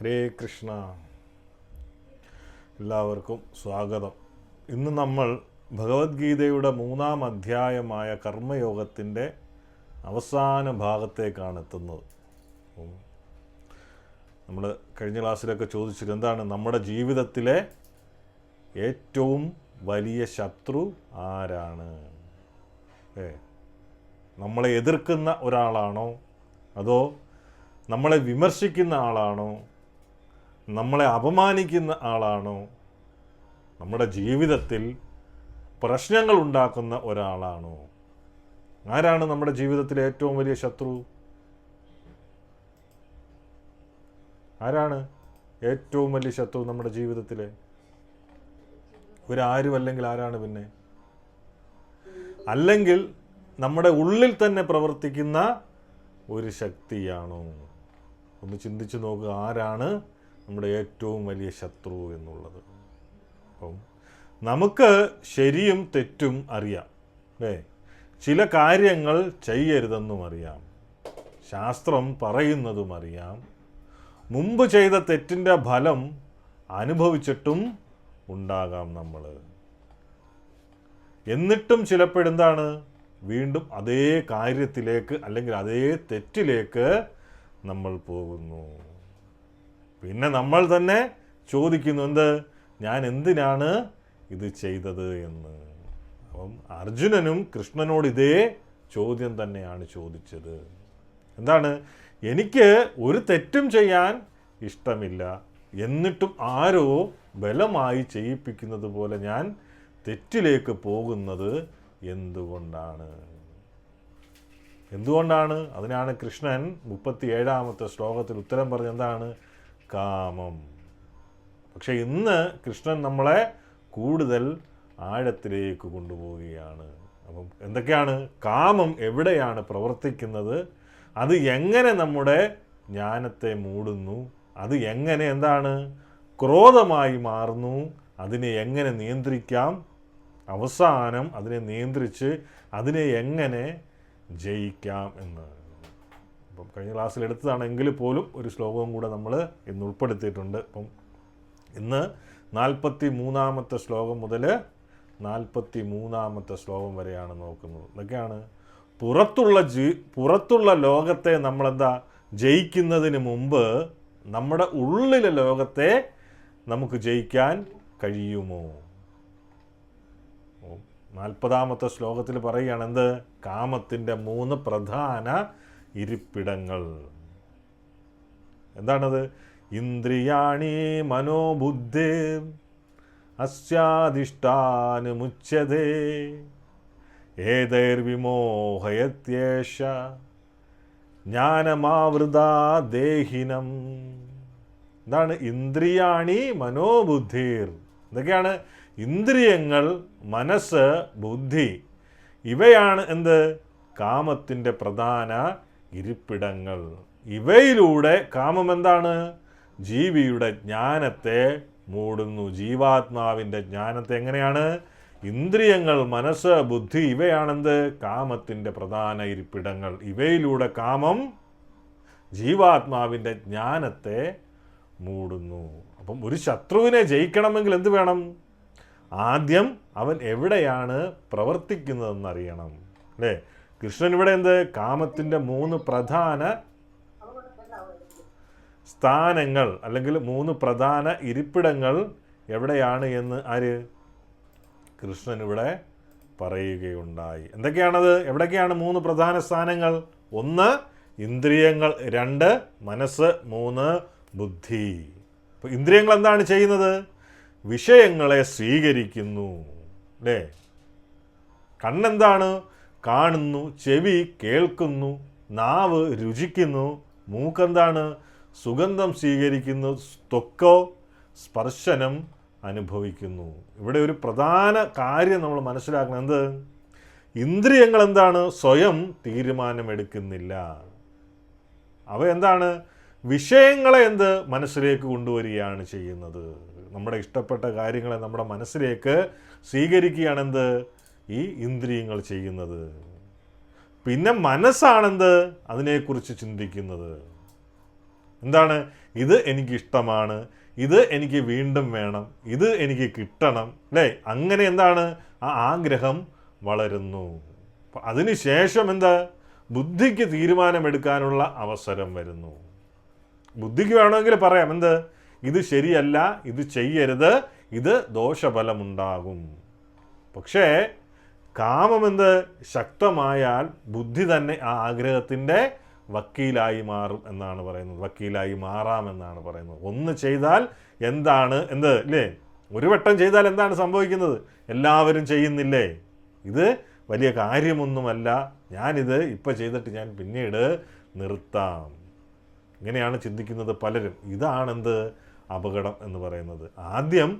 ഹരേ കൃഷ്ണ. എല്ലാവർക്കും സ്വാഗതം. ഇന്ന് നമ്മൾ ഭഗവത്ഗീതയുടെ 3-ാം അധ്യായമായ കർമ്മയോഗത്തിൻ്റെ അവസാന ഭാഗത്തേക്കാണ് എത്തുന്നത്. നമ്മൾ കഴിഞ്ഞ ക്ലാസ്സിലൊക്കെ ചോദിച്ചിട്ട് എന്താണ് നമ്മുടെ ജീവിതത്തിലെ ഏറ്റവും വലിയ ശത്രു ആരാണ്? നമ്മളെ എതിർക്കുന്ന ഒരാളാണോ, അതോ നമ്മളെ വിമർശിക്കുന്ന ആളാണോ, നമ്മളെ അപമാനിക്കുന്ന ആളാണോ, നമ്മുടെ ജീവിതത്തിൽ പ്രശ്നങ്ങൾ ഉണ്ടാക്കുന്ന ഒരാളാണോ? ആരാണ് നമ്മുടെ ജീവിതത്തിലെ ഏറ്റവും വലിയ ശത്രു? ആരാണ് ഏറ്റവും വലിയ ശത്രു നമ്മുടെ ജീവിതത്തിലെ? ഇവരാരും അല്ലെങ്കിൽ ആരാണ് പിന്നെ? അല്ലെങ്കിൽ നമ്മുടെ ഉള്ളിൽ തന്നെ പ്രവർത്തിക്കുന്ന ഒരു ശക്തിയാണോ? ഒന്ന് ചിന്തിച്ചു നോക്കുക, ആരാണ് നമ്മുടെ ഏറ്റവും വലിയ ശത്രു എന്നുള്ളത്. അപ്പം നമുക്ക് ശരിയും തെറ്റും അറിയാം, അല്ലേ? ചില കാര്യങ്ങൾ ചെയ്യരുതെന്നും അറിയാം, ശാസ്ത്രം പറയുന്നതും അറിയാം, മുമ്പ് ചെയ്ത തെറ്റിൻ്റെ ഫലം അനുഭവിച്ചിട്ടും ഉണ്ടാകാം നമ്മൾ. എന്നിട്ടും ചിലപ്പോഴെന്താണ്, വീണ്ടും അതേ കാര്യത്തിലേക്ക് അല്ലെങ്കിൽ അതേ തെറ്റിലേക്ക് നമ്മൾ പോകുന്നു. പിന്നെ നമ്മൾ തന്നെ ചോദിക്കുന്നു, ഞാൻ എന്തിനാണ് ഇത് ചെയ്തത് എന്ന്. അപ്പം അർജുനനും കൃഷ്ണനോട് ഇതേ ചോദ്യം തന്നെയാണ് ചോദിച്ചത്. എന്താണ്? എനിക്ക് ഒരു തെറ്റും ചെയ്യാൻ ഇഷ്ടമില്ല, എന്നിട്ടും ആരോ ബലമായി ചെയ്യിപ്പിക്കുന്നത് പോലെ ഞാൻ തെറ്റിലേക്ക് പോകുന്നത് എന്തുകൊണ്ടാണ്? അതിനാണ് കൃഷ്ണൻ 37-ാമത്തെ ശ്ലോകത്തിൽ ഉത്തരം പറഞ്ഞത്. എന്താണ്? കാമം. പക്ഷെ ഇന്ന് കൃഷ്ണൻ നമ്മളെ കൂടുതൽ ആഴത്തിലേക്ക് കൊണ്ടുപോവുകയാണ്. അപ്പം എന്തൊക്കെയാണ് കാമം? എവിടെയാണ് പ്രവർത്തിക്കുന്നത്? അത് എങ്ങനെ നമ്മുടെ ജ്ഞാനത്തെ മൂടുന്നു? അത് എങ്ങനെ ക്രോധമായി മാറുന്നു? അതിനെ എങ്ങനെ നിയന്ത്രിക്കാം? അവസാനം അതിനെ നിയന്ത്രിച്ച് അതിനെ എങ്ങനെ ജയിക്കാം എന്ന്. അപ്പം കഴിഞ്ഞ ക്ലാസ്സിൽ എടുത്തതാണെങ്കിൽ പോലും ഒരു ശ്ലോകവും കൂടെ നമ്മൾ ഇന്ന് ഉൾപ്പെടുത്തിയിട്ടുണ്ട്. അപ്പം ഇന്ന് 43-ാമത്തെ ശ്ലോകം മുതൽ 43-ാമത്തെ ശ്ലോകം വരെയാണ് നോക്കുന്നത്. ഇതൊക്കെയാണ് പുറത്തുള്ള ലോകത്തെ ജയിക്കുന്നതിന് മുമ്പ് നമ്മുടെ ഉള്ളിലെ ലോകത്തെ നമുക്ക് ജയിക്കാൻ കഴിയുമോ? 40-ാമത്തെ ശ്ലോകത്തിൽ പറയുകയാണ് കാമത്തിൻ്റെ 3 പ്രധാന ഇരിപ്പിടങ്ങൾ. എന്താണത്? ഇന്ദ്രിയാണി മനോബുദ്ധി അസ്യാധിഷ്ഠാനമുച്യതേ ഏതൈർവിമോഹയത്യേഷ ജ്ഞാനമാവൃതാ ദേഹിനം. എന്താണ് ഇന്ദ്രിയാണി മനോബുദ്ധിർ? എന്തൊക്കെയാണ്? ഇന്ദ്രിയങ്ങൾ, മനസ്സ്, ബുദ്ധി, ഇവയാണ് കാമത്തിൻ്റെ പ്രധാന ഇരിപ്പിടങ്ങൾ. ഇവയിലൂടെ കാമം ജീവിയുടെ ജ്ഞാനത്തെ മൂടുന്നു. ജീവാത്മാവിൻ്റെ ജ്ഞാനത്തെ എങ്ങനെയാണ്? ഇന്ദ്രിയങ്ങൾ, മനസ്സ്, ബുദ്ധി, ഇവയാണ് കാമത്തിൻ്റെ പ്രധാന ഇരിപ്പിടങ്ങൾ. ഇവയിലൂടെ കാമം ജീവാത്മാവിൻ്റെ ജ്ഞാനത്തെ മൂടുന്നു. അപ്പം ഒരു ശത്രുവിനെ ജയിക്കണമെങ്കിൽ എന്ത് വേണം? ആദ്യം അവൻ എവിടെയാണ് പ്രവർത്തിക്കുന്നതെന്നറിയണം, അല്ലേ? കൃഷ്ണൻ ഇവിടെ കാമത്തിൻ്റെ 3 പ്രധാന സ്ഥാനങ്ങൾ അല്ലെങ്കിൽ 3 പ്രധാന ഇരിപ്പിടങ്ങൾ എവിടെയാണ് എന്ന് കൃഷ്ണൻ ഇവിടെ പറയുകയുണ്ടായി. എന്തൊക്കെയാണത്? എവിടേക്കാണ് 3 പ്രധാന സ്ഥാനങ്ങൾ? 1 ഇന്ദ്രിയങ്ങൾ, 2 മനസ്സ്, 3 ബുദ്ധി. അപ്പോൾ ഇന്ദ്രിയങ്ങൾ എന്താണ് ചെയ്യുന്നത്? വിഷയങ്ങളെ സ്വീകരിക്കുന്നു, അല്ലേ? കണ്ണെന്താണ്? കാണുന്നു. ചെവി കേൾക്കുന്നു. നാവ് രുചിക്കുന്നു. മൂക്കെന്താണ്? സുഗന്ധം സ്വീകരിക്കുന്നു. ത്വക്കോ സ്പർശനം അനുഭവിക്കുന്നു. ഇവിടെ ഒരു പ്രധാന കാര്യം നമ്മൾ മനസ്സിലാക്കണം. ഇന്ദ്രിയങ്ങൾ സ്വയം തീരുമാനമെടുക്കുന്നില്ല. അവ വിഷയങ്ങളെ മനസ്സിലേക്ക് കൊണ്ടുവരികയാണ് ചെയ്യുന്നത്. നമ്മുടെ ഇഷ്ടപ്പെട്ട കാര്യങ്ങളെ നമ്മുടെ മനസ്സിലേക്ക് സ്വീകരിക്കുകയാണ് ഈ ഇന്ദ്രിയങ്ങൾ ചെയ്യുന്നത്. പിന്നെ മനസ്സാണെന്ത് അതിനെക്കുറിച്ച് ചിന്തിക്കുന്നത്. എന്താണ്? ഇത് എനിക്കിഷ്ടമാണ്, ഇത് എനിക്ക് വീണ്ടും വേണം, ഇത് എനിക്ക് കിട്ടണം, അല്ലേ? അങ്ങനെ എന്താണ്? ആ ആഗ്രഹം വളരുന്നു. അപ്പം അതിനുശേഷം എന്താ? ബുദ്ധിക്ക് തീരുമാനമെടുക്കാനുള്ള അവസരം വരുന്നു. ബുദ്ധിക്ക് വേണമെങ്കിൽ പറയാം, എന്ത്? ഇത് ശരിയല്ല, ഇത് ചെയ്യരുത്, ഇത് ദോഷഫലമുണ്ടാകും. പക്ഷേ കാമമെന്ത് ശക്തമായാൽ ബുദ്ധി തന്നെ ആ ആഗ്രഹത്തിൻ്റെ വക്കീലായി മാറും എന്നാണ് പറയുന്നത്. വക്കീലായി മാറാമെന്നാണ് പറയുന്നത്. ഒന്ന് ചെയ്താൽ എന്താണ് എന്ത് ഇല്ലേ? ഒരു വട്ടം ചെയ്താൽ എന്താണ് സംഭവിക്കുന്നത്? എല്ലാവരും ചെയ്യുന്നില്ലേ? ഇത് വലിയ കാര്യമൊന്നുമല്ല, ഞാനിത് ഇപ്പം ചെയ്തിട്ട് ഞാൻ പിന്നീട് നിർത്താം. ഇങ്ങനെയാണ് ചിന്തിക്കുന്നത് പലരും. ഇതാണെന്ത്? അപകടം എന്ന് പറയുന്നത്. ആദ്യം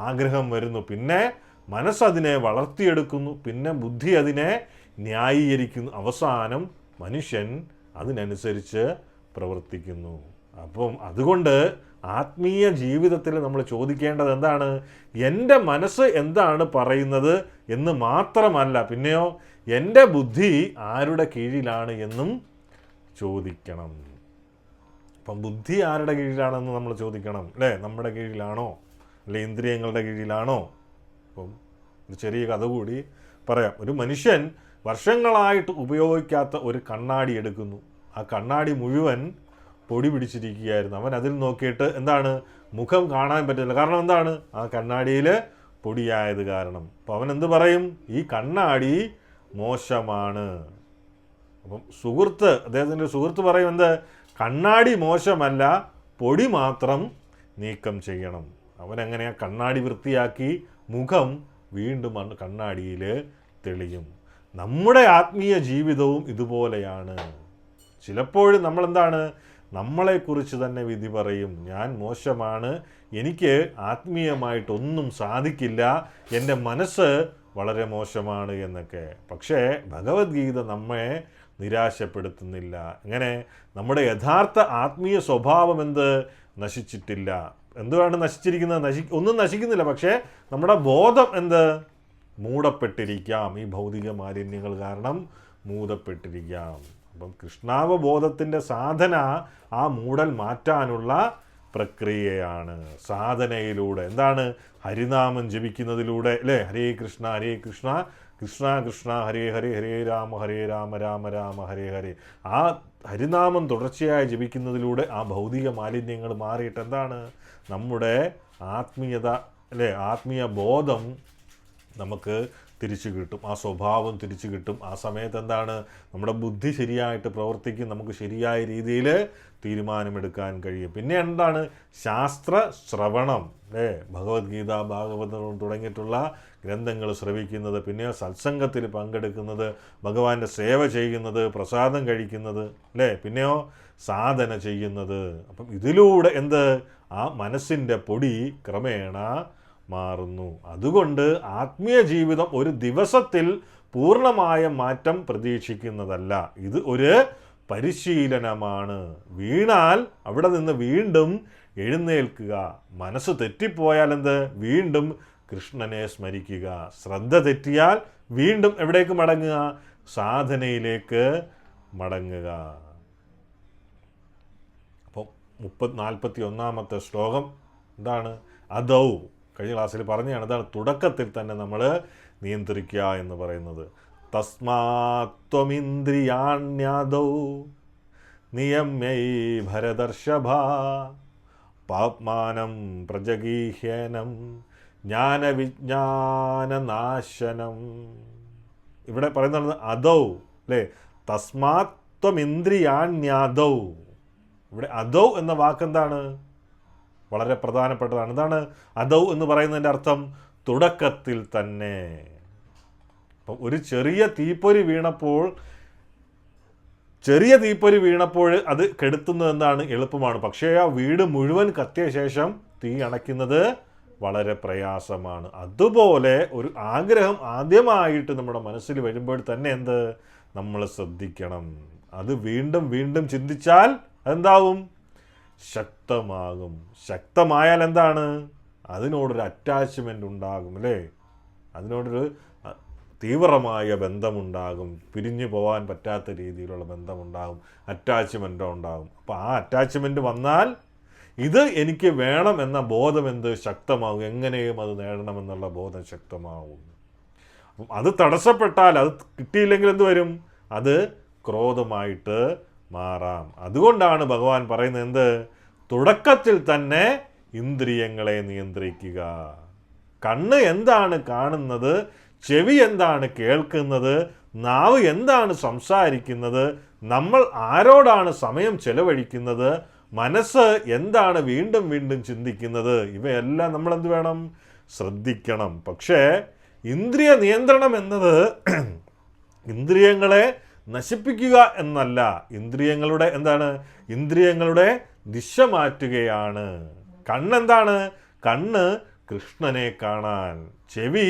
ആഗ്രഹം വരുന്നു, പിന്നെ മനസ്സതിനെ വളർത്തിയെടുക്കുന്നു, പിന്നെ ബുദ്ധി അതിനെ ന്യായീകരിക്കുന്നു, അവസാനം മനുഷ്യൻ അതിനനുസരിച്ച് പ്രവർത്തിക്കുന്നു. അപ്പം അതുകൊണ്ട് ആത്മീയ ജീവിതത്തിൽ നമ്മൾ ചോദിക്കേണ്ടത് എന്താണ്? എൻ്റെ മനസ്സ് എന്താണ് പറയുന്നത് എന്ന് മാത്രമല്ല, പിന്നെയോ എൻ്റെ ബുദ്ധി ആരുടെ കീഴിലാണ് എന്നും ചോദിക്കണം. അപ്പം ബുദ്ധി ആരുടെ കീഴിലാണെന്ന് നമ്മൾ ചോദിക്കണം, അല്ലേ? നമ്മുടെ കീഴിലാണോ, അല്ലെ ഇന്ദ്രിയങ്ങളുടെ കീഴിലാണോ? അപ്പം ഒരു ചെറിയ കഥ കൂടി പറയാം. ഒരു മനുഷ്യൻ വർഷങ്ങളായിട്ട് ഉപയോഗിക്കാത്ത ഒരു കണ്ണാടി എടുക്കുന്നു. ആ കണ്ണാടി മുഴുവൻ പൊടി പിടിച്ചിരിക്കുകയായിരുന്നു. അവൻ അതിൽ നോക്കിയിട്ട് എന്താണ്? മുഖം കാണാൻ പറ്റില്ല. കാരണം എന്താണ്? ആ കണ്ണാടിയിൽ പൊടിയായത് കാരണം. അപ്പോൾ അവൻ എന്ത് പറയും? ഈ കണ്ണാടി മോശമാണ്. അപ്പം അദ്ദേഹത്തിൻ്റെ സുഹൃത്ത് പറയും, എന്ത്? കണ്ണാടി മോശമല്ല, പൊടി മാത്രം നീക്കം ചെയ്യണം. അവനങ്ങനെ ആ കണ്ണാടി വൃത്തിയാക്കി മുഖം വീണ്ടും കണ്ണാടിയിൽ തെളിയും. നമ്മുടെ ആത്മീയ ജീവിതവും ഇതുപോലെയാണ്. ചിലപ്പോഴും നമ്മളെന്താണ്? നമ്മളെക്കുറിച്ച് തന്നെ വിധി പറയും. ഞാൻ മോശമാണ്, എനിക്ക് ആത്മീയമായിട്ടൊന്നും സാധിക്കില്ല, എൻ്റെ മനസ്സ് വളരെ മോശമാണ് എന്നൊക്കെ. പക്ഷേ ഭഗവത്ഗീത നമ്മെ നിരാശപ്പെടുത്തുന്നില്ല. അങ്ങനെ നമ്മുടെ യഥാർത്ഥ ആത്മീയ സ്വഭാവം എന്ത്? നശിച്ചിട്ടില്ല. എന്തുവാണ് നശിച്ചിരിക്കുന്നത്? ഒന്നും നശിക്കുന്നില്ല. പക്ഷേ നമ്മുടെ ബോധം എന്ത്? മൂടപ്പെട്ടിരിക്കാം. ഈ ഭൗതിക മാലിന്യങ്ങൾ കാരണം മൂടപ്പെട്ടിരിക്കാം. അപ്പം കൃഷ്ണാവബോധത്തിൻ്റെ സാധന ആ മൂടൽ മാറ്റാനുള്ള പ്രക്രിയയാണ്. സാധനയിലൂടെ എന്താണ്? ഹരിനാമം ജപിക്കുന്നതിലൂടെ, അല്ലേ? ഹരേ കൃഷ്ണ ഹരേ കൃഷ്ണ കൃഷ്ണ കൃഷ്ണ ഹരേ ഹരേ ഹരേ രാമ രാമ രാമ ഹരേ ഹരേ. ആ ഹരിനാമം തുടർച്ചയായി ജപിക്കുന്നതിലൂടെ ആ ഭൗതിക മാലിന്യങ്ങൾ മാറിയിട്ട് എന്താണ്? നമ്മുടെ ആത്മീയത, അല്ലേ? ആത്മീയ ബോധം നമുക്ക് തിരിച്ചു കിട്ടും, ആ സ്വഭാവം തിരിച്ചു കിട്ടും. ആ സമയത്ത് എന്താണ്? നമ്മുടെ ബുദ്ധി ശരിയായിട്ട് പ്രവർത്തിക്കും, നമുക്ക് ശരിയായ രീതിയിൽ തീരുമാനമെടുക്കാൻ കഴിയും. പിന്നെ എന്താണ്? ശാസ്ത്ര ശ്രവണം, അല്ലേ? ഭഗവത്ഗീത, ഭാഗവതം തുടങ്ങിയിട്ടുള്ള ഗ്രന്ഥങ്ങൾ ശ്രവിക്കുന്നത്, പിന്നെ സത്സംഗത്തിൽ പങ്കെടുക്കുന്നത്, ഭഗവാന്റെ സേവ ചെയ്യുന്നത്, പ്രസാദം കഴിക്കുന്നത്, അല്ലേ? പിന്നെയോ സാധന ചെയ്യുന്നത്. അപ്പം ഇതിലൂടെ എന്ത്? ആ മനസ്സിൻ്റെ പൊടി ക്രമേണ മാറുന്നു. അതുകൊണ്ട് ആത്മീയ ജീവിതം ഒരു ദിവസത്തിൽ പൂർണ്ണമായ മാറ്റം പ്രതീക്ഷിക്കുന്നതല്ല. ഇത് ഒരു പരിശീലനമാണ്. വീണാൽ അവിടെ നിന്ന് വീണ്ടും എഴുന്നേൽക്കുക. മനസ്സ് തെറ്റിപ്പോയാൽ എന്ത്? വീണ്ടും കൃഷ്ണനെ സ്മരിക്കുക. ശ്രദ്ധ തെറ്റിയാൽ വീണ്ടും എവിടേക്ക് മടങ്ങുക? സാധനയിലേക്ക് മടങ്ങുക. അപ്പോൾ 41 ശ്ലോകം എന്താണ്? അതൗ കഴിഞ്ഞ ക്ലാസ്സിൽ പറഞ്ഞതാണ്. അതാണ് തുടക്കത്തിൽ തന്നെ നമ്മൾ നിയന്ത്രിക്കുക എന്ന് പറയുന്നത്. തസ്മാത്വമിന്ദ്രിയാണ്യാദൗ നിയമൈ ഭരതർഷഭ പാപ്മാനം പ്രജഗീഹ്യനം ജ്ഞാനവിജ്ഞാനനാശനം. ഇവിടെ പറയുന്നത് അതൗ, അല്ലേ? തസ്മാത്വമിന്ദ്രിയാണ്യാദൗ. ഇവിടെ അതൗ എന്ന വാക്കെന്താണ്? വളരെ പ്രധാനപ്പെട്ടതാണ്. എന്താണ് അതൗ എന്ന് പറയുന്നതിൻ്റെ അർത്ഥം? തുടക്കത്തിൽ തന്നെ. അപ്പം ഒരു ചെറിയ തീപ്പൊരി വീണപ്പോൾ അത് കെടുത്തുന്നത് എന്താണ്? എളുപ്പമാണ്. പക്ഷേ ആ വീട് മുഴുവൻ കത്തിയ ശേഷം തീ അണയ്ക്കുന്നത് വളരെ പ്രയാസമാണ്. അതുപോലെ ഒരു ആഗ്രഹം ആദ്യമായിട്ട് നമ്മുടെ മനസ്സിൽ വരുമ്പോൾ തന്നെ എന്ത്? നമ്മൾ ശ്രദ്ധിക്കണം. അത് വീണ്ടും വീണ്ടും ചിന്തിച്ചാൽ എന്താവും? ശക്തമാകും. ശക്തമായാൽ എന്താണ്? അതിനോടൊരു അറ്റാച്ച്മെൻ്റ് ഉണ്ടാകും, അല്ലേ? അതിനോടൊരു തീവ്രമായ ബന്ധമുണ്ടാകും, പിരിഞ്ഞു പോകാൻ പറ്റാത്ത രീതിയിലുള്ള ബന്ധമുണ്ടാകും, അറ്റാച്ച്മെൻ്റ് ഉണ്ടാകും. അപ്പോൾ ആ അറ്റാച്ച്മെൻറ്റ് വന്നാൽ ഇത് എനിക്ക് വേണം എന്ന ബോധം ശക്തമാകും, എങ്ങനെയും അത് നേടണമെന്നുള്ള ബോധം ശക്തമാകും. അപ്പം അത് തടസ്സപ്പെട്ടാൽ, അത് കിട്ടിയില്ലെങ്കിൽ എന്ത് വരും? അത് ക്രോധമായിട്ട് മാറാം. അതുകൊണ്ടാണ് ഭഗവാൻ പറയുന്നത് തുടക്കത്തിൽ തന്നെ ഇന്ദ്രിയങ്ങളെ നിയന്ത്രിക്കുക. കണ്ണ് എന്താണ് കാണുന്നത്, ചെവി എന്താണ് കേൾക്കുന്നത്, നാവ് എന്താണ് സംസാരിക്കുന്നത്, നമ്മൾ ആരോടാണ് സമയം ചെലവഴിക്കുന്നത്, മനസ്സ് എന്താണ് വീണ്ടും വീണ്ടും ചിന്തിക്കുന്നത്, ഇവയെല്ലാം നമ്മൾ എന്ത് വേണം? ശ്രദ്ധിക്കണം. പക്ഷേ ഇന്ദ്രിയ നിയന്ത്രണം എന്നത് ഇന്ദ്രിയങ്ങളെ നശിപ്പിക്കുക എന്നല്ല, ഇന്ദ്രിയങ്ങളുടെ ഇന്ദ്രിയങ്ങളുടെ ദിശ മാറ്റുകയാണ്. കണ്ണെന്താണ്? കണ്ണ് കൃഷ്ണനെ കാണാൻ, ചെവി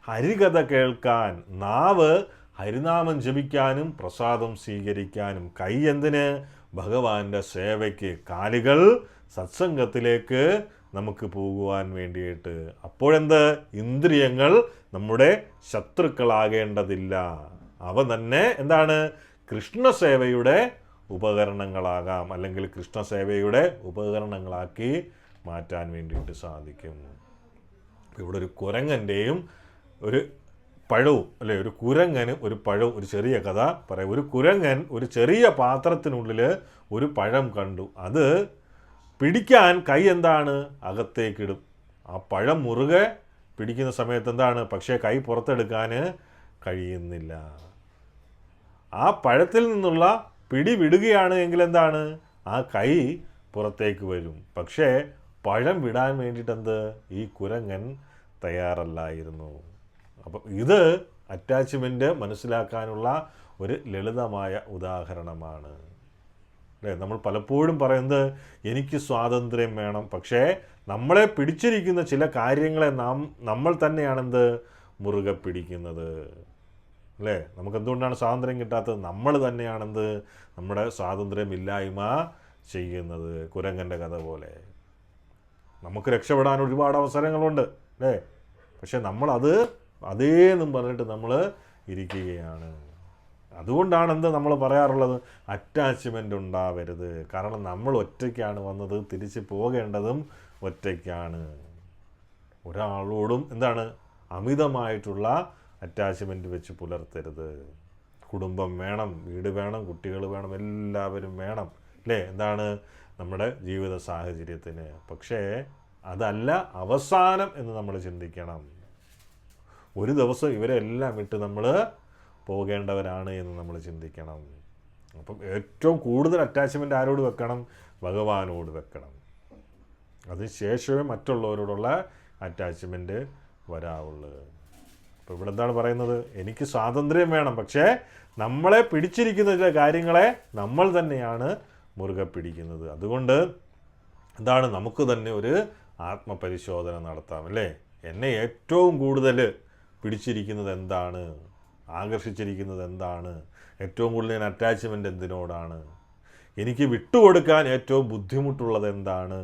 ഹരികഥ കേൾക്കാൻ, നാവ് ഹരിനാമം ജപിക്കാനും പ്രസാദം സ്വീകരിക്കാനും, കൈ എന്തിന്? ഭഗവാന്റെ സേവയ്ക്ക്, കാലുകൾ സത്സംഗത്തിലേക്ക് നമുക്ക് പോകുവാൻ വേണ്ടിയിട്ട്. അപ്പോഴെന്ത്? ഇന്ദ്രിയങ്ങൾ നമ്മുടെ ശത്രുക്കളാകേണ്ടതില്ല. അവ തന്നെ കൃഷ്ണസേവയുടെ ഉപകരണങ്ങളാകാം, അല്ലെങ്കിൽ കൃഷ്ണസേവയുടെ ഉപകരണങ്ങളാക്കി മാറ്റാൻ വേണ്ടിയിട്ട് സാധിക്കും. ഇവിടെ ഒരു കുരങ്ങൻ്റെയും ഒരു പഴവും, അല്ലെ, ഒരു കുരങ്ങന് ഒരു പഴവും, ഒരു ചെറിയ കഥ പറയാം. ഒരു കുരങ്ങൻ ഒരു ചെറിയ പാത്രത്തിനുള്ളിൽ ഒരു പഴം കണ്ടു. അത് പിടിക്കാൻ കൈ അകത്തേക്കിടും. ആ പഴം മുറുകെ പിടിക്കുന്ന സമയത്ത് പക്ഷേ കൈ പുറത്തെടുക്കാൻ കഴിയുന്നില്ല. ആ പഴത്തിൽ നിന്നുള്ള പിടി വിടുകയാണ് എങ്കിൽ ആ കൈ പുറത്തേക്ക് വരും. പക്ഷേ പഴം വിടാൻ വേണ്ടിയിട്ട് ഈ കുരങ്ങൻ തയ്യാറല്ലായിരുന്നു. അപ്പം ഇത് അറ്റാച്ച്മെൻറ്റ് മനസ്സിലാക്കാനുള്ള ഒരു ലളിതമായ ഉദാഹരണമാണ്, അല്ലേ? നമ്മൾ പലപ്പോഴും പറയുന്നത് എനിക്ക് സ്വാതന്ത്ര്യം വേണം, പക്ഷേ നമ്മളെ പിടിച്ചിരിക്കുന്ന ചില കാര്യങ്ങളെ നമ്മൾ തന്നെയാണ് മുറുകെ പിടിക്കുന്നത്, അല്ലേ? നമുക്കെന്തുകൊണ്ടാണ് സ്വാതന്ത്ര്യം കിട്ടാത്തത്? നമ്മൾ തന്നെയാണ് നമ്മുടെ സ്വാതന്ത്ര്യമില്ലായ്മ ചെയ്യുന്നത്. കുരങ്ങൻ്റെ കഥ പോലെ നമുക്ക് രക്ഷപ്പെടാൻ ഒരുപാട് അവസരങ്ങളുണ്ട്, അല്ലേ? പക്ഷെ നമ്മളത് അതേന്നും പറഞ്ഞിട്ട് നമ്മൾ ഇരിക്കുകയാണ്. അതുകൊണ്ടാണ് നമ്മൾ പറയാറുള്ളത് അറ്റാച്ച്മെൻ്റ് ഉണ്ടാവരുത്. കാരണം നമ്മൾ ഒറ്റയ്ക്കാണ് വന്നത്, തിരിച്ച് പോകേണ്ടതും ഒറ്റയ്ക്കാണ്. ഒരാളോടും അമിതമായിട്ടുള്ള അറ്റാച്ച്മെൻറ്റ് വെച്ച് പുലർത്തരുത്. കുടുംബം വേണം, വീട് വേണം, കുട്ടികൾ വേണം, എല്ലാവരും വേണം, അല്ലേ? നമ്മുടെ ജീവിത സാഹചര്യത്തിന്. പക്ഷേ അതല്ല അവസാനം എന്ന് നമ്മൾ ചിന്തിക്കണം. ഒരു ദിവസം ഇവരെല്ലാം വിട്ട് നമ്മൾ പോകേണ്ടവരാണ് എന്ന് നമ്മൾ ചിന്തിക്കണം. അപ്പം ഏറ്റവും കൂടുതൽ അറ്റാച്ച്മെൻ്റ് ആരോട് വെക്കണം? ഭഗവാനോട് വെക്കണം. അതിന് ശേഷമേ മറ്റുള്ളവരോടുള്ള അറ്റാച്ച്മെൻറ്റ് വരാവുള്ളൂ. അപ്പോൾ ഇവിടെ പറയുന്നത്? എനിക്ക് സ്വാതന്ത്ര്യം വേണം, പക്ഷേ നമ്മളെ പിടിച്ചിരിക്കുന്ന ചില കാര്യങ്ങളെ നമ്മൾ തന്നെയാണ് മുറുകെ പിടിക്കുന്നത്. അതുകൊണ്ട് നമുക്ക് തന്നെ ഒരു ആത്മപരിശോധന നടത്താം, അല്ലേ? എന്നെ ഏറ്റവും കൂടുതൽ പിടിച്ചിരിക്കുന്നത് എന്താണ്? ആകർഷിച്ചിരിക്കുന്നത് എന്താണ്? ഏറ്റവും കൂടുതൽ ഞാൻ അറ്റാച്ച്മെൻ്റ് എന്തിനോടാണ്? എനിക്ക് വിട്ടുകൊടുക്കാൻ ഏറ്റവും ബുദ്ധിമുട്ടുള്ളത് എന്താണ്?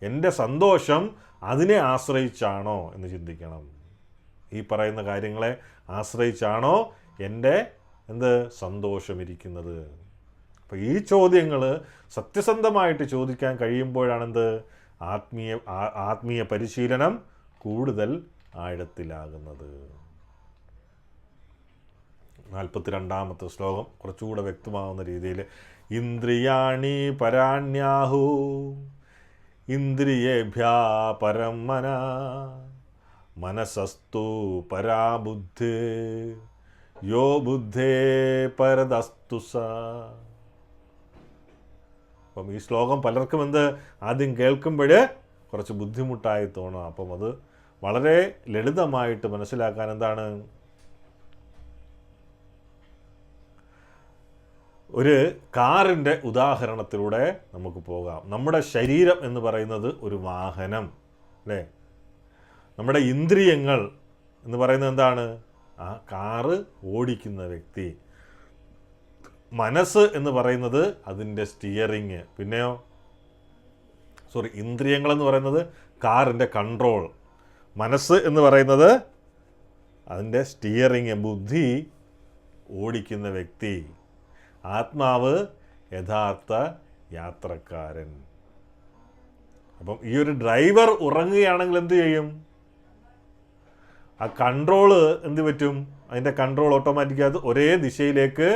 എൻ്റെ സന്തോഷം അതിനെ ആശ്രയിച്ചാണോ എന്ന് ചിന്തിക്കണം. ഈ പറയുന്ന കാര്യങ്ങളെ ആശ്രയിച്ചാണോ എൻ്റെ സന്തോഷം ഇരിക്കുന്നത്? അപ്പോൾ ഈ ചോദ്യങ്ങൾ സത്യസന്ധമായിട്ട് ചോദിക്കാൻ കഴിയുമ്പോഴാണ് ആത്മീയ പരിശീലനം കൂടുതൽ ആഴത്തിലാകുന്നത്. 42-ാമത്തെ ശ്ലോകം കുറച്ചുകൂടെ വ്യക്തമാകുന്ന രീതിയിൽ ഇന്ദ്രിയാണി പരാണ്യാഹു ഇന്ദ്രിയേഭ്യാ പരം മനസസ്തു പരാബുദ്ധി യോ ബുദ്ധേ പരതസ്തു സ. അപ്പം ഈ ശ്ലോകം പലർക്കും ആദ്യം കേൾക്കുമ്പോൾ കുറച്ച് ബുദ്ധിമുട്ടായി തോന്നാം. അപ്പം അത് വളരെ ലളിതമായിട്ട് മനസ്സിലാക്കാൻ ഒരു കാറിൻ്റെ ഉദാഹരണത്തിലൂടെ നമുക്ക് പോകാം. നമ്മുടെ ശരീരം എന്ന് പറയുന്നത് ഒരു വാഹനം, അല്ലേ? നമ്മുടെ ഇന്ദ്രിയങ്ങൾ എന്ന് പറയുന്നത് ആ കാറ് ഓടിക്കുന്ന വ്യക്തി. മനസ്സ് എന്ന് പറയുന്നത് അതിൻ്റെ സ്റ്റിയറിങ്. പിന്നെയോ ഇന്ദ്രിയങ്ങളെന്ന് പറയുന്നത് കാറിൻ്റെ കൺട്രോൾ. മനസ്സ് എന്ന് പറയുന്നത് അതിൻ്റെ സ്റ്റിയറിങ് ബുദ്ധി ഓടിക്കുന്ന വ്യക്തി. ആത്മാവ് യഥാർത്ഥ യാത്രക്കാരൻ. അപ്പം ഈ ഒരു ഡ്രൈവർ ഉറങ്ങുകയാണെങ്കിൽ എന്ത് ചെയ്യും? ആ കൺട്രോള് എന്ത് പറ്റും? അതിൻ്റെ കൺട്രോൾ ഓട്ടോമാറ്റിക്കായിട്ട് ഒരേ ദിശയിലേക്ക്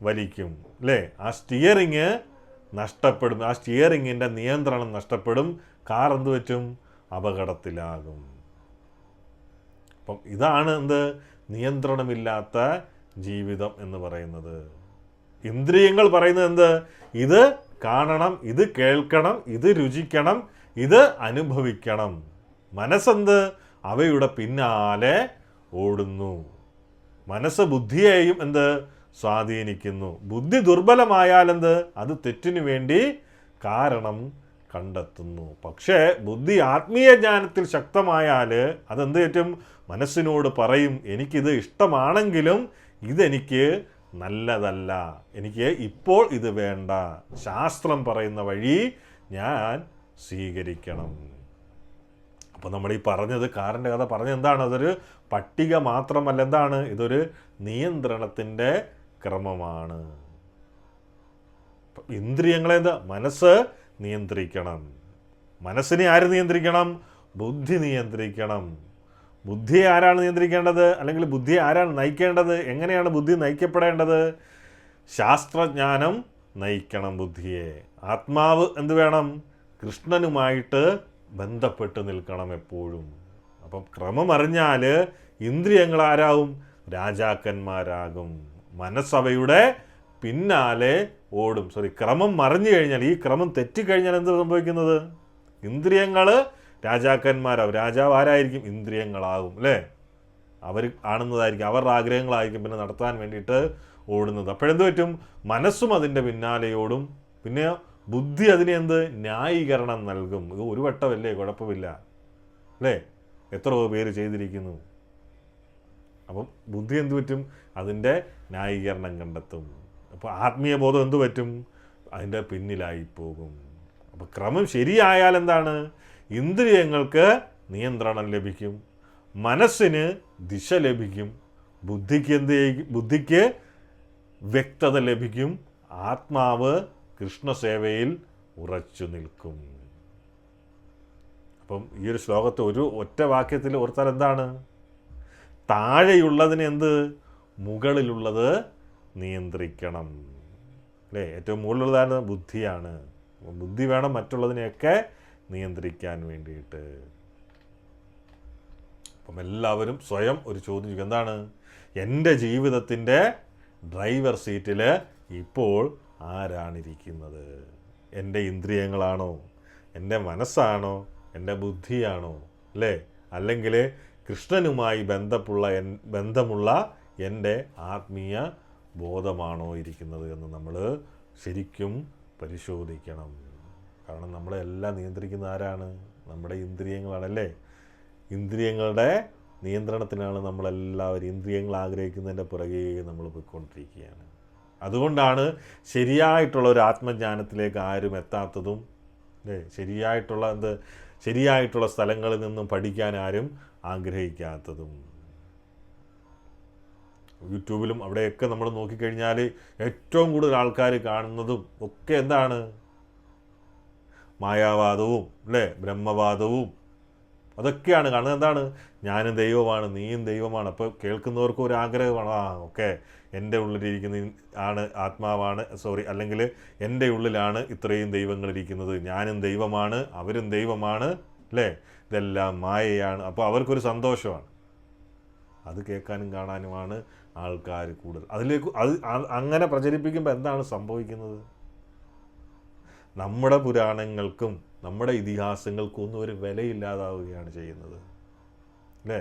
വലിക്കും അല്ലേ? ആ സ്റ്റിയറിങ് നഷ്ടപ്പെടും, ആ സ്റ്റിയറിങ്ങിൻ്റെ നിയന്ത്രണം നഷ്ടപ്പെടും. കാർ എന്ത് പറ്റും? അപകടത്തിലാകും. അപ്പം ഇതാണ് എന്ത്? നിയന്ത്രണമില്ലാത്ത ജീവിതം എന്ന് പറയുന്നത്. ഇന്ദ്രിയങ്ങൾ പറയുന്നത് എന്ത്? ഇത് കാണണം, ഇത് കേൾക്കണം, ഇത് രുചിക്കണം, ഇത് അനുഭവിക്കണം. മനസ്സെന്ത്? അവയുടെ പിന്നാലെ ഓടുന്നു. മനസ്സ് ബുദ്ധിയെയും എന്ത്? സ്വാധീനിക്കുന്നു. ബുദ്ധി ദുർബലമായാൽ എന്ത്? അത് തെറ്റിനു വേണ്ടി കാരണം കണ്ടെത്തുന്നു. പക്ഷേ ബുദ്ധി ആത്മീയ ജ്ഞാനത്തിൽ ശക്തമായാൽ അതെന്ത് പറ്റും? മനസ്സിനോട് പറയും, എനിക്കിത് ഇഷ്ടമാണെങ്കിലും ഇതെനിക്ക് നല്ലതല്ല, എനിക്ക് ഇപ്പോൾ ഇത് വേണ്ട, ശാസ്ത്രം പറയുന്ന വഴി ഞാൻ സ്വീകരിക്കണം. അപ്പോൾ നമ്മൾ ഈ പറഞ്ഞത്, കാറിൻ്റെ കഥ പറഞ്ഞത് എന്താണ്? അതൊരു പട്ടിക മാത്രമല്ല. എന്താണ്? ഇതൊരു നിയന്ത്രണത്തിൻ്റെ ക്രമമാണ്. ഇന്ദ്രിയങ്ങളെ എന്താ? മനസ്സ് നിയന്ത്രിക്കണം. മനസ്സിനെ ആര് നിയന്ത്രിക്കണം? ബുദ്ധി നിയന്ത്രിക്കണം. ബുദ്ധിയെ ആരാണ് നിയന്ത്രിക്കേണ്ടത്? അല്ലെങ്കിൽ ബുദ്ധിയെ ആരാണ് നയിക്കേണ്ടത്? എങ്ങനെയാണ് ബുദ്ധി നയിക്കപ്പെടേണ്ടത്? ശാസ്ത്രജ്ഞാനം നയിക്കണം ബുദ്ധിയെ. ആത്മാവ് എന്ത് വേണം? കൃഷ്ണനുമായിട്ട് ബന്ധപ്പെട്ട് നിൽക്കണം എപ്പോഴും. അപ്പം ക്രമം അറിഞ്ഞാൽ ഇന്ദ്രിയങ്ങൾ ആരാവും? രാജാക്കന്മാരാകും. മനസ്സവയുടെ പിന്നാലെ ഓടും. ക്രമം മറിഞ്ഞു കഴിഞ്ഞാൽ, ഈ ക്രമം തെറ്റിക്കഴിഞ്ഞാൽ എന്ത് സംഭവിക്കുന്നത്? ഇന്ദ്രിയങ്ങൾ രാജാക്കന്മാരാവും. രാജാവ് ആരായിരിക്കും? ഇന്ദ്രിയങ്ങളാകും അല്ലേ? അവർ ആണെന്നതായിരിക്കും, അവരുടെ ആഗ്രഹങ്ങളായിരിക്കും പിന്നെ നടത്താൻ വേണ്ടിയിട്ട് ഓടുന്നത്. അപ്പോഴെന്ത് പറ്റും? മനസ്സും അതിൻ്റെ പിന്നാലെയോടും. പിന്നെ ബുദ്ധി അതിനെ എന്ത്? ന്യായീകരണം നൽകും. ഇത് ഒരു വട്ടമല്ലേ, കുഴപ്പമില്ല അല്ലേ, എത്ര പേര് ചെയ്തിരിക്കുന്നു. അപ്പം ബുദ്ധി എന്ത് പറ്റും? അതിൻ്റെ ന്യായീകരണം കണ്ടെത്തും. അപ്പോൾ ആത്മീയ ബോധം എന്ത് പറ്റും? അതിൻ്റെ പിന്നിലായി പോകും. അപ്പോൾ ക്രമം ശരിയായാൽ എന്താണ്? ഇന്ദ്രിയങ്ങൾക്ക് നിയന്ത്രണം ലഭിക്കും, മനസ്സിന് ദിശ ലഭിക്കും, ബുദ്ധിക്ക് വ്യക്തത ലഭിക്കും, ആത്മാവ് കൃഷ്ണസേവയിൽ ഉറച്ചു നിൽക്കും. അപ്പം ഈ ഒരു ശ്ലോകത്തെ ഒരു ഒറ്റ വാക്യത്തിൽ ഓർത്താൽ എന്താണ്? താഴെയുള്ളതിന് എന്ത്? മുകളിലുള്ളത് നിയന്ത്രിക്കണം അല്ലേ? ഏറ്റവും മുകളിലുള്ളതാണ് ബുദ്ധിയാണ്. ബുദ്ധി വേണം മറ്റുള്ളതിനെയൊക്കെ നിയന്ത്രിക്കാൻ വേണ്ടിയിട്ട്. അപ്പം എല്ലാവരും സ്വയം ഒരു ചോദ്യം ചോദിക്കും, എന്താണ് എൻ്റെ ജീവിതത്തിൻ്റെ ഡ്രൈവർ സീറ്റിൽ ഇപ്പോൾ ആരാണിരിക്കുന്നത്? എൻ്റെ ഇന്ദ്രിയങ്ങളാണോ? എൻ്റെ മനസ്സാണോ? എൻ്റെ ബുദ്ധിയാണോ? അല്ലേ? അല്ലെങ്കിൽ കൃഷ്ണനുമായി ബന്ധമുള്ള എൻ്റെ ആത്മീയ ബോധമാണോ ഇരിക്കുന്നത് എന്ന് നമ്മൾ ശരിക്കും പരിശോധിക്കണം. കാരണം നമ്മളെല്ലാം നിയന്ത്രിക്കുന്ന ആരാണ്? നമ്മുടെ ഇന്ദ്രിയങ്ങളാണല്ലേ. ഇന്ദ്രിയങ്ങളുടെ നിയന്ത്രണത്തിനാണ് നമ്മളെല്ലാവരും, ഇന്ദ്രിയങ്ങൾ ആഗ്രഹിക്കുന്നതിൻ്റെ പുറകെ നമ്മൾ പോയിക്കൊണ്ടിരിക്കുകയാണ്. അതുകൊണ്ടാണ് ശരിയായിട്ടുള്ള ഒരു ആത്മജ്ഞാനത്തിലേക്ക് ആരും എത്താത്തതും അല്ലേ, ശരിയായിട്ടുള്ള സ്ഥലങ്ങളിൽ നിന്നും പഠിക്കാൻ ആരും ആഗ്രഹിക്കാത്തതും. യൂട്യൂബിലും അവിടെയൊക്കെ നമ്മൾ നോക്കിക്കഴിഞ്ഞാൽ ഏറ്റവും കൂടുതൽ ആൾക്കാർ കാണുന്നതും ഒക്കെ എന്താണ്? മായാവാദവും അല്ലേ, ബ്രഹ്മവാദവും അതൊക്കെയാണ് കാണുന്നത്. എന്താണ്? ഞാനും ദൈവമാണ്, നീയും ദൈവമാണ്. അപ്പോൾ കേൾക്കുന്നവർക്കും ഒരു ആഗ്രഹമാണ്, ഓക്കെ എൻ്റെ ഉള്ളിലിരിക്കുന്ന ആണ് ആത്മാവാണ്, അല്ലെങ്കിൽ എൻ്റെ ഉള്ളിലാണ് ഇത്രയും ദൈവങ്ങളിരിക്കുന്നത്, ഞാനും ദൈവമാണ്, അവരും ദൈവമാണ് അല്ലേ, ഇതെല്ലാം മായയാണ്. അപ്പോൾ അവർക്കൊരു സന്തോഷമാണ്. അത് കേൾക്കാനും കാണാനുമാണ് ആൾക്കാർ കൂടുതൽ. അങ്ങനെ പ്രചരിപ്പിക്കുമ്പോൾ എന്താണ് സംഭവിക്കുന്നത്? നമ്മുടെ പുരാണങ്ങൾക്കും നമ്മുടെ ഇതിഹാസങ്ങൾക്കും ഒന്നും ഒരു വിലയില്ലാതാവുകയാണ് ചെയ്യുന്നത് അല്ലേ.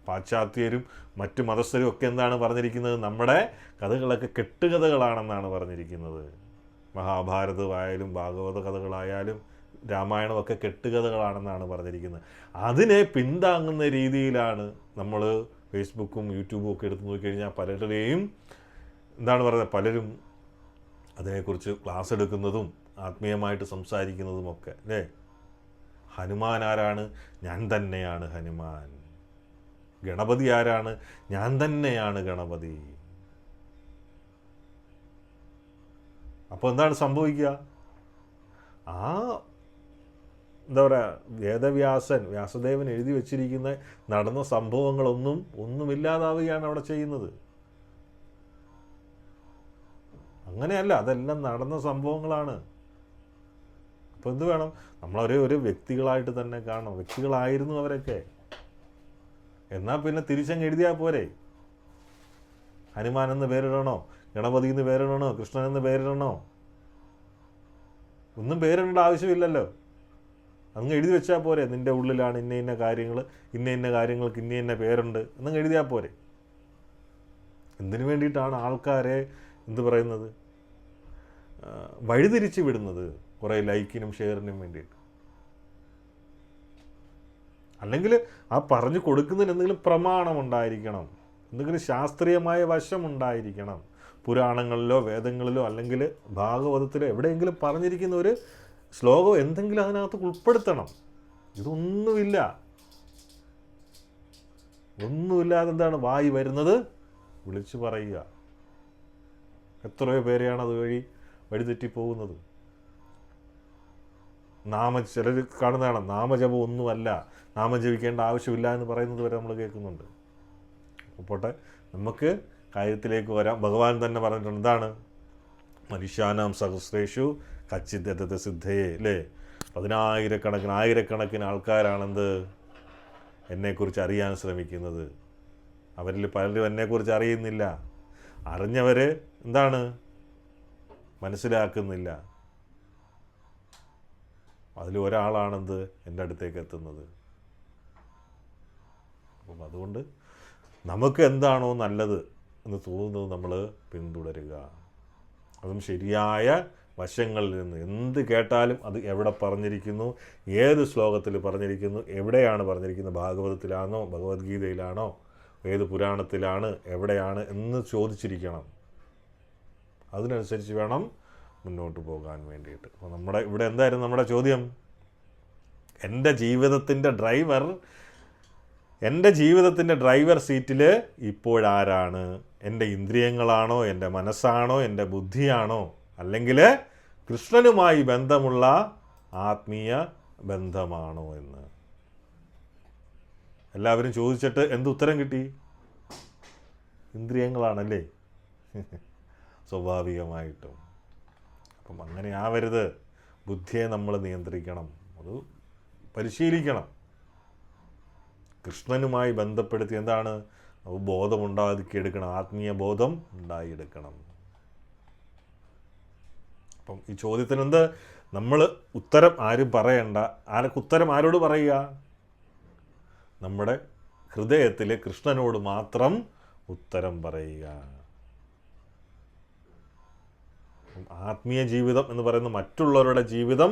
പാശ്ചാത്യരും മറ്റു മതസ്ഥരും ഒക്കെ എന്താണ് പറഞ്ഞിരിക്കുന്നത്? നമ്മുടെ കഥകളൊക്കെ കെട്ടുകഥകളാണെന്നാണ് പറഞ്ഞിരിക്കുന്നത്. മഹാഭാരതമായാലും ഭാഗവത കഥകളായാലും രാമായണമൊക്കെ കെട്ടുകഥകളാണെന്നാണ് പറഞ്ഞിരിക്കുന്നത്. അതിനെ പിന്താങ്ങുന്ന രീതിയിലാണ് നമ്മൾ ഫേസ്ബുക്കും യൂട്യൂബും ഒക്കെ എടുത്ത് നോക്കിക്കഴിഞ്ഞാൽ പലരുടെയും എന്താണ് പറയുന്നത്, പലരും അതിനെക്കുറിച്ച് ക്ലാസ് എടുക്കുന്നതും ആത്മീയമായിട്ട് സംസാരിക്കുന്നതുമൊക്കെ അല്ലേ. ഹനുമാൻ ആരാണ്? ഞാൻ തന്നെയാണ് ഹനുമാൻ. ഗണപതി ആരാണ്? ഞാൻ തന്നെയാണ് ഗണപതി. അപ്പോൾ എന്താണ് സംഭവിക്കുക? ആ എന്താ പറയുക, വ്യാസദേവൻ എഴുതി വച്ചിരിക്കുന്ന നടന്ന ഒന്നുമില്ലാതാവുകയാണ് അവിടെ ചെയ്യുന്നത്. അങ്ങനെയല്ല, അതെല്ലാം നടന്ന സംഭവങ്ങളാണ്. അപ്പോൾ എന്ത് വേണം? നമ്മളൊരു വ്യക്തികളായിട്ട് തന്നെ കാണണം. വ്യക്തികളായിരുന്നു അവരൊക്കെ. എന്നാൽ പിന്നെ തിരിച്ചങ്ങ് എഴുതിയാൽ പോരെ? ഹനുമാൻ എന്ന് പേരിടണോ? ഗണപതി എന്ന് പേരിടണോ? കൃഷ്ണൻ എന്ന് പേരിടണോ? ഒന്നും പേരിടേണ്ട ആവശ്യമില്ലല്ലോ. അങ്ങ് എഴുതി വെച്ചാൽ പോരെ? നിൻ്റെ ഉള്ളിലാണ് ഇന്ന കാര്യങ്ങൾ, ഇന്ന കാര്യങ്ങൾക്ക് ഇന്ന പേരുണ്ട് എന്നങ്ങ് എഴുതിയാൽ പോരെ? എന്തിനു വേണ്ടിയിട്ടാണ് ആൾക്കാരെ പറയുന്നത്, വഴിതിരിച്ച് വിടുന്നത്? കുറേ ലൈക്കിനും ഷെയറിനും വേണ്ടിയിട്ട്. അല്ലെങ്കിൽ ആ പറഞ്ഞു കൊടുക്കുന്നതിന് എന്തെങ്കിലും പ്രമാണമുണ്ടായിരിക്കണം, എന്തെങ്കിലും ശാസ്ത്രീയമായ വശമുണ്ടായിരിക്കണം. പുരാണങ്ങളിലോ വേദങ്ങളിലോ അല്ലെങ്കിൽ ഭാഗവതത്തിലോ എവിടെയെങ്കിലും പറഞ്ഞിരിക്കുന്ന ഒരു ശ്ലോകം എന്തെങ്കിലും അതിനകത്ത് ഉൾപ്പെടുത്തണം. ഇതൊന്നുമില്ല. ഒന്നുമില്ലാതെ എന്താണ് വായി വരുന്നത് വിളിച്ചു പറയുക. എത്രയോ പേരെയാണ് അതുവഴി വഴിതെറ്റിപ്പോകുന്നത്. ചിലർ കാണുന്നതാണ് നാമജപം ഒന്നുമല്ല, നാമം ജപിക്കേണ്ട ആവശ്യമില്ല എന്ന് പറയുന്നത് വരെ നമ്മൾ കേൾക്കുന്നുണ്ട്. പോട്ടെ, നമുക്ക് കാര്യത്തിലേക്ക് വരാം. ഭഗവാൻ തന്നെ പറഞ്ഞിട്ടുണ്ട്, എന്താണ്? മനുഷ്യാനാം സഹസ്രേഷു കച്ചിദ്യത്തെ സിദ്ധയെ, അല്ലേ? ആയിരക്കണക്കിന് ആൾക്കാരാണെന്ത് എന്നെക്കുറിച്ച് അറിയാൻ ശ്രമിക്കുന്നത്. അവരിൽ പലരും എന്നെക്കുറിച്ച് അറിയുന്നില്ല. അറിഞ്ഞവർ എന്താണ് മനസ്സിലാക്കുന്നില്ല. അതിൽ ഒരാളാണെന്ത് എൻ്റെ അടുത്തേക്ക് എത്തുന്നത്. അപ്പം അതുകൊണ്ട് നമുക്ക് എന്താണോ നല്ലത് എന്ന് തോന്നുന്നത് നമ്മൾ പിന്തുടരുക. അതും ശരിയായ വശങ്ങളിൽ നിന്ന്. എന്ത് കേട്ടാലും അത് എവിടെ പറഞ്ഞിരിക്കുന്നു, ഏത് ശ്ലോകത്തിൽ പറഞ്ഞിരിക്കുന്നു, എവിടെയാണ് പറഞ്ഞിരിക്കുന്നത്, ഭാഗവതത്തിലാണോ ഭഗവത്ഗീതയിലാണോ ഏത് പുരാണത്തിലാണ് എവിടെയാണ് എന്ന് ചോദിച്ചിരിക്കണം. അതിനനുസരിച്ച് വേണം മുന്നോട്ട് പോകാൻ വേണ്ടിയിട്ട്. അപ്പോൾ ഇവിടെ എന്തായിരുന്നു നമ്മുടെ ചോദ്യം? എൻ്റെ ജീവിതത്തിൻ്റെ ഡ്രൈവർ സീറ്റിൽ ഇപ്പോഴാരാണ്? എൻ്റെ ഇന്ദ്രിയങ്ങളാണോ, എൻ്റെ മനസ്സാണോ, എൻ്റെ ബുദ്ധിയാണോ, അല്ലെങ്കിൽ കൃഷ്ണനുമായി ബന്ധമുള്ള ആത്മീയ ബന്ധമാണോ എന്ന് എല്ലാവരും ചോദിച്ചിട്ട് ഉത്തരം കിട്ടി? ഇന്ദ്രിയങ്ങളാണല്ലേ. സ്വാഭാവികമായിട്ടും. അപ്പം അങ്ങനെ ആവരുത്. ബുദ്ധിയെ നമ്മൾ നിയന്ത്രിക്കണം, അത് പരിശീലിക്കണം. കൃഷ്ണനുമായി ബന്ധപ്പെടുത്തി എന്താണ് ബോധമുണ്ടാക്കിയെടുക്കണം, ആത്മീയ ബോധം ഉണ്ടാക്കിയെടുക്കണം. അപ്പം ഈ ചോദ്യത്തിന് നമ്മൾ ഉത്തരം ആരും പറയണ്ട. ഉത്തരം ആരോട് പറയുക? നമ്മുടെ ഹൃദയത്തിൽ കൃഷ്ണനോട് മാത്രം ഉത്തരം പറയുക. ആത്മീയ ജീവിതം എന്ന് പറയുന്ന മറ്റുള്ളവരുടെ ജീവിതം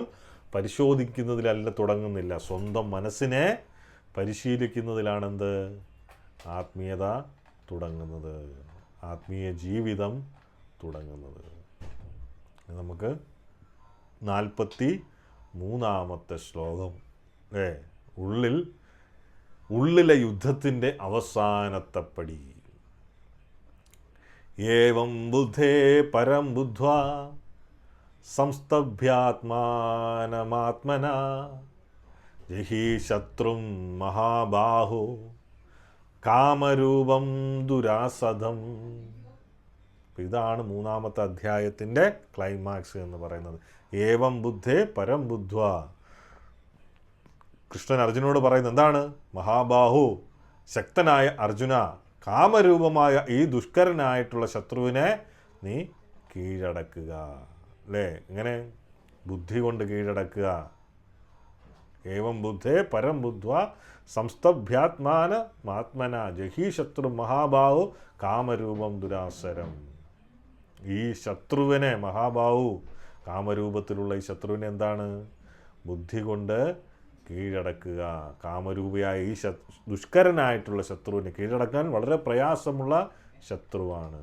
പരിശോധിക്കുന്നതിലല്ല തുടങ്ങുന്നില്ല, സ്വന്തം മനസ്സിനെ പരിശീലിക്കുന്നതിലാണെന്ത് ആത്മീയത തുടങ്ങുന്നത്, ആത്മീയ ജീവിതം തുടങ്ങുന്നത്. നമുക്ക് 43-ാമത്തെ ശ്ലോകം, ഉള്ളിലെ യുദ്ധത്തിൻ്റെ അവസാനത്തെ പടി. ഏവം ബുദ്ധേ പരം ബുദ്ധ്വാ സംസ്തഭ്യാത്മാനമാത്മന ജഹി ശത്രും മഹാബാഹോ കാമരൂപം ദുരാസദം. ഇതാണ് 3-ാമത്തെ അധ്യായത്തിൻ്റെ ക്ലൈമാക്സ് എന്ന് പറയുന്നത്. ഏവം ബുദ്ധേ പരം ബുദ്ധ്വാ. കൃഷ്ണൻ അർജുനോട് പറയുന്നത് എന്താണ്? മഹാബാഹു, ശക്തനായ അർജുന, കാമരൂപമായ ഈ ദുഷ്കരനായിട്ടുള്ള ശത്രുവിനെ നീ കീഴടക്കുക. അല്ലേ? എങ്ങനെ? ബുദ്ധി കൊണ്ട് കീഴടക്കുക. ഏവം ബുദ്ധേ പരം ബുദ്ധ്വാ സംസ്തഭ്യാത്മാനമാത്മന ജഹി ശത്രു മഹാബാഹു കാമരൂപം ദുരാസരം. ഈ ശത്രുവിനെ, മഹാബാഹു കാമരൂപത്തിലുള്ള ഈ ശത്രുവിനെ എന്താണ്? ബുദ്ധി കൊണ്ട് കീഴടക്കുക. കാമരൂപിയായ ഈ ദുഷ്കരനായിട്ടുള്ള ശത്രുവിനെ കീഴടക്കാൻ വളരെ പ്രയാസമുള്ള ശത്രുവാണ്.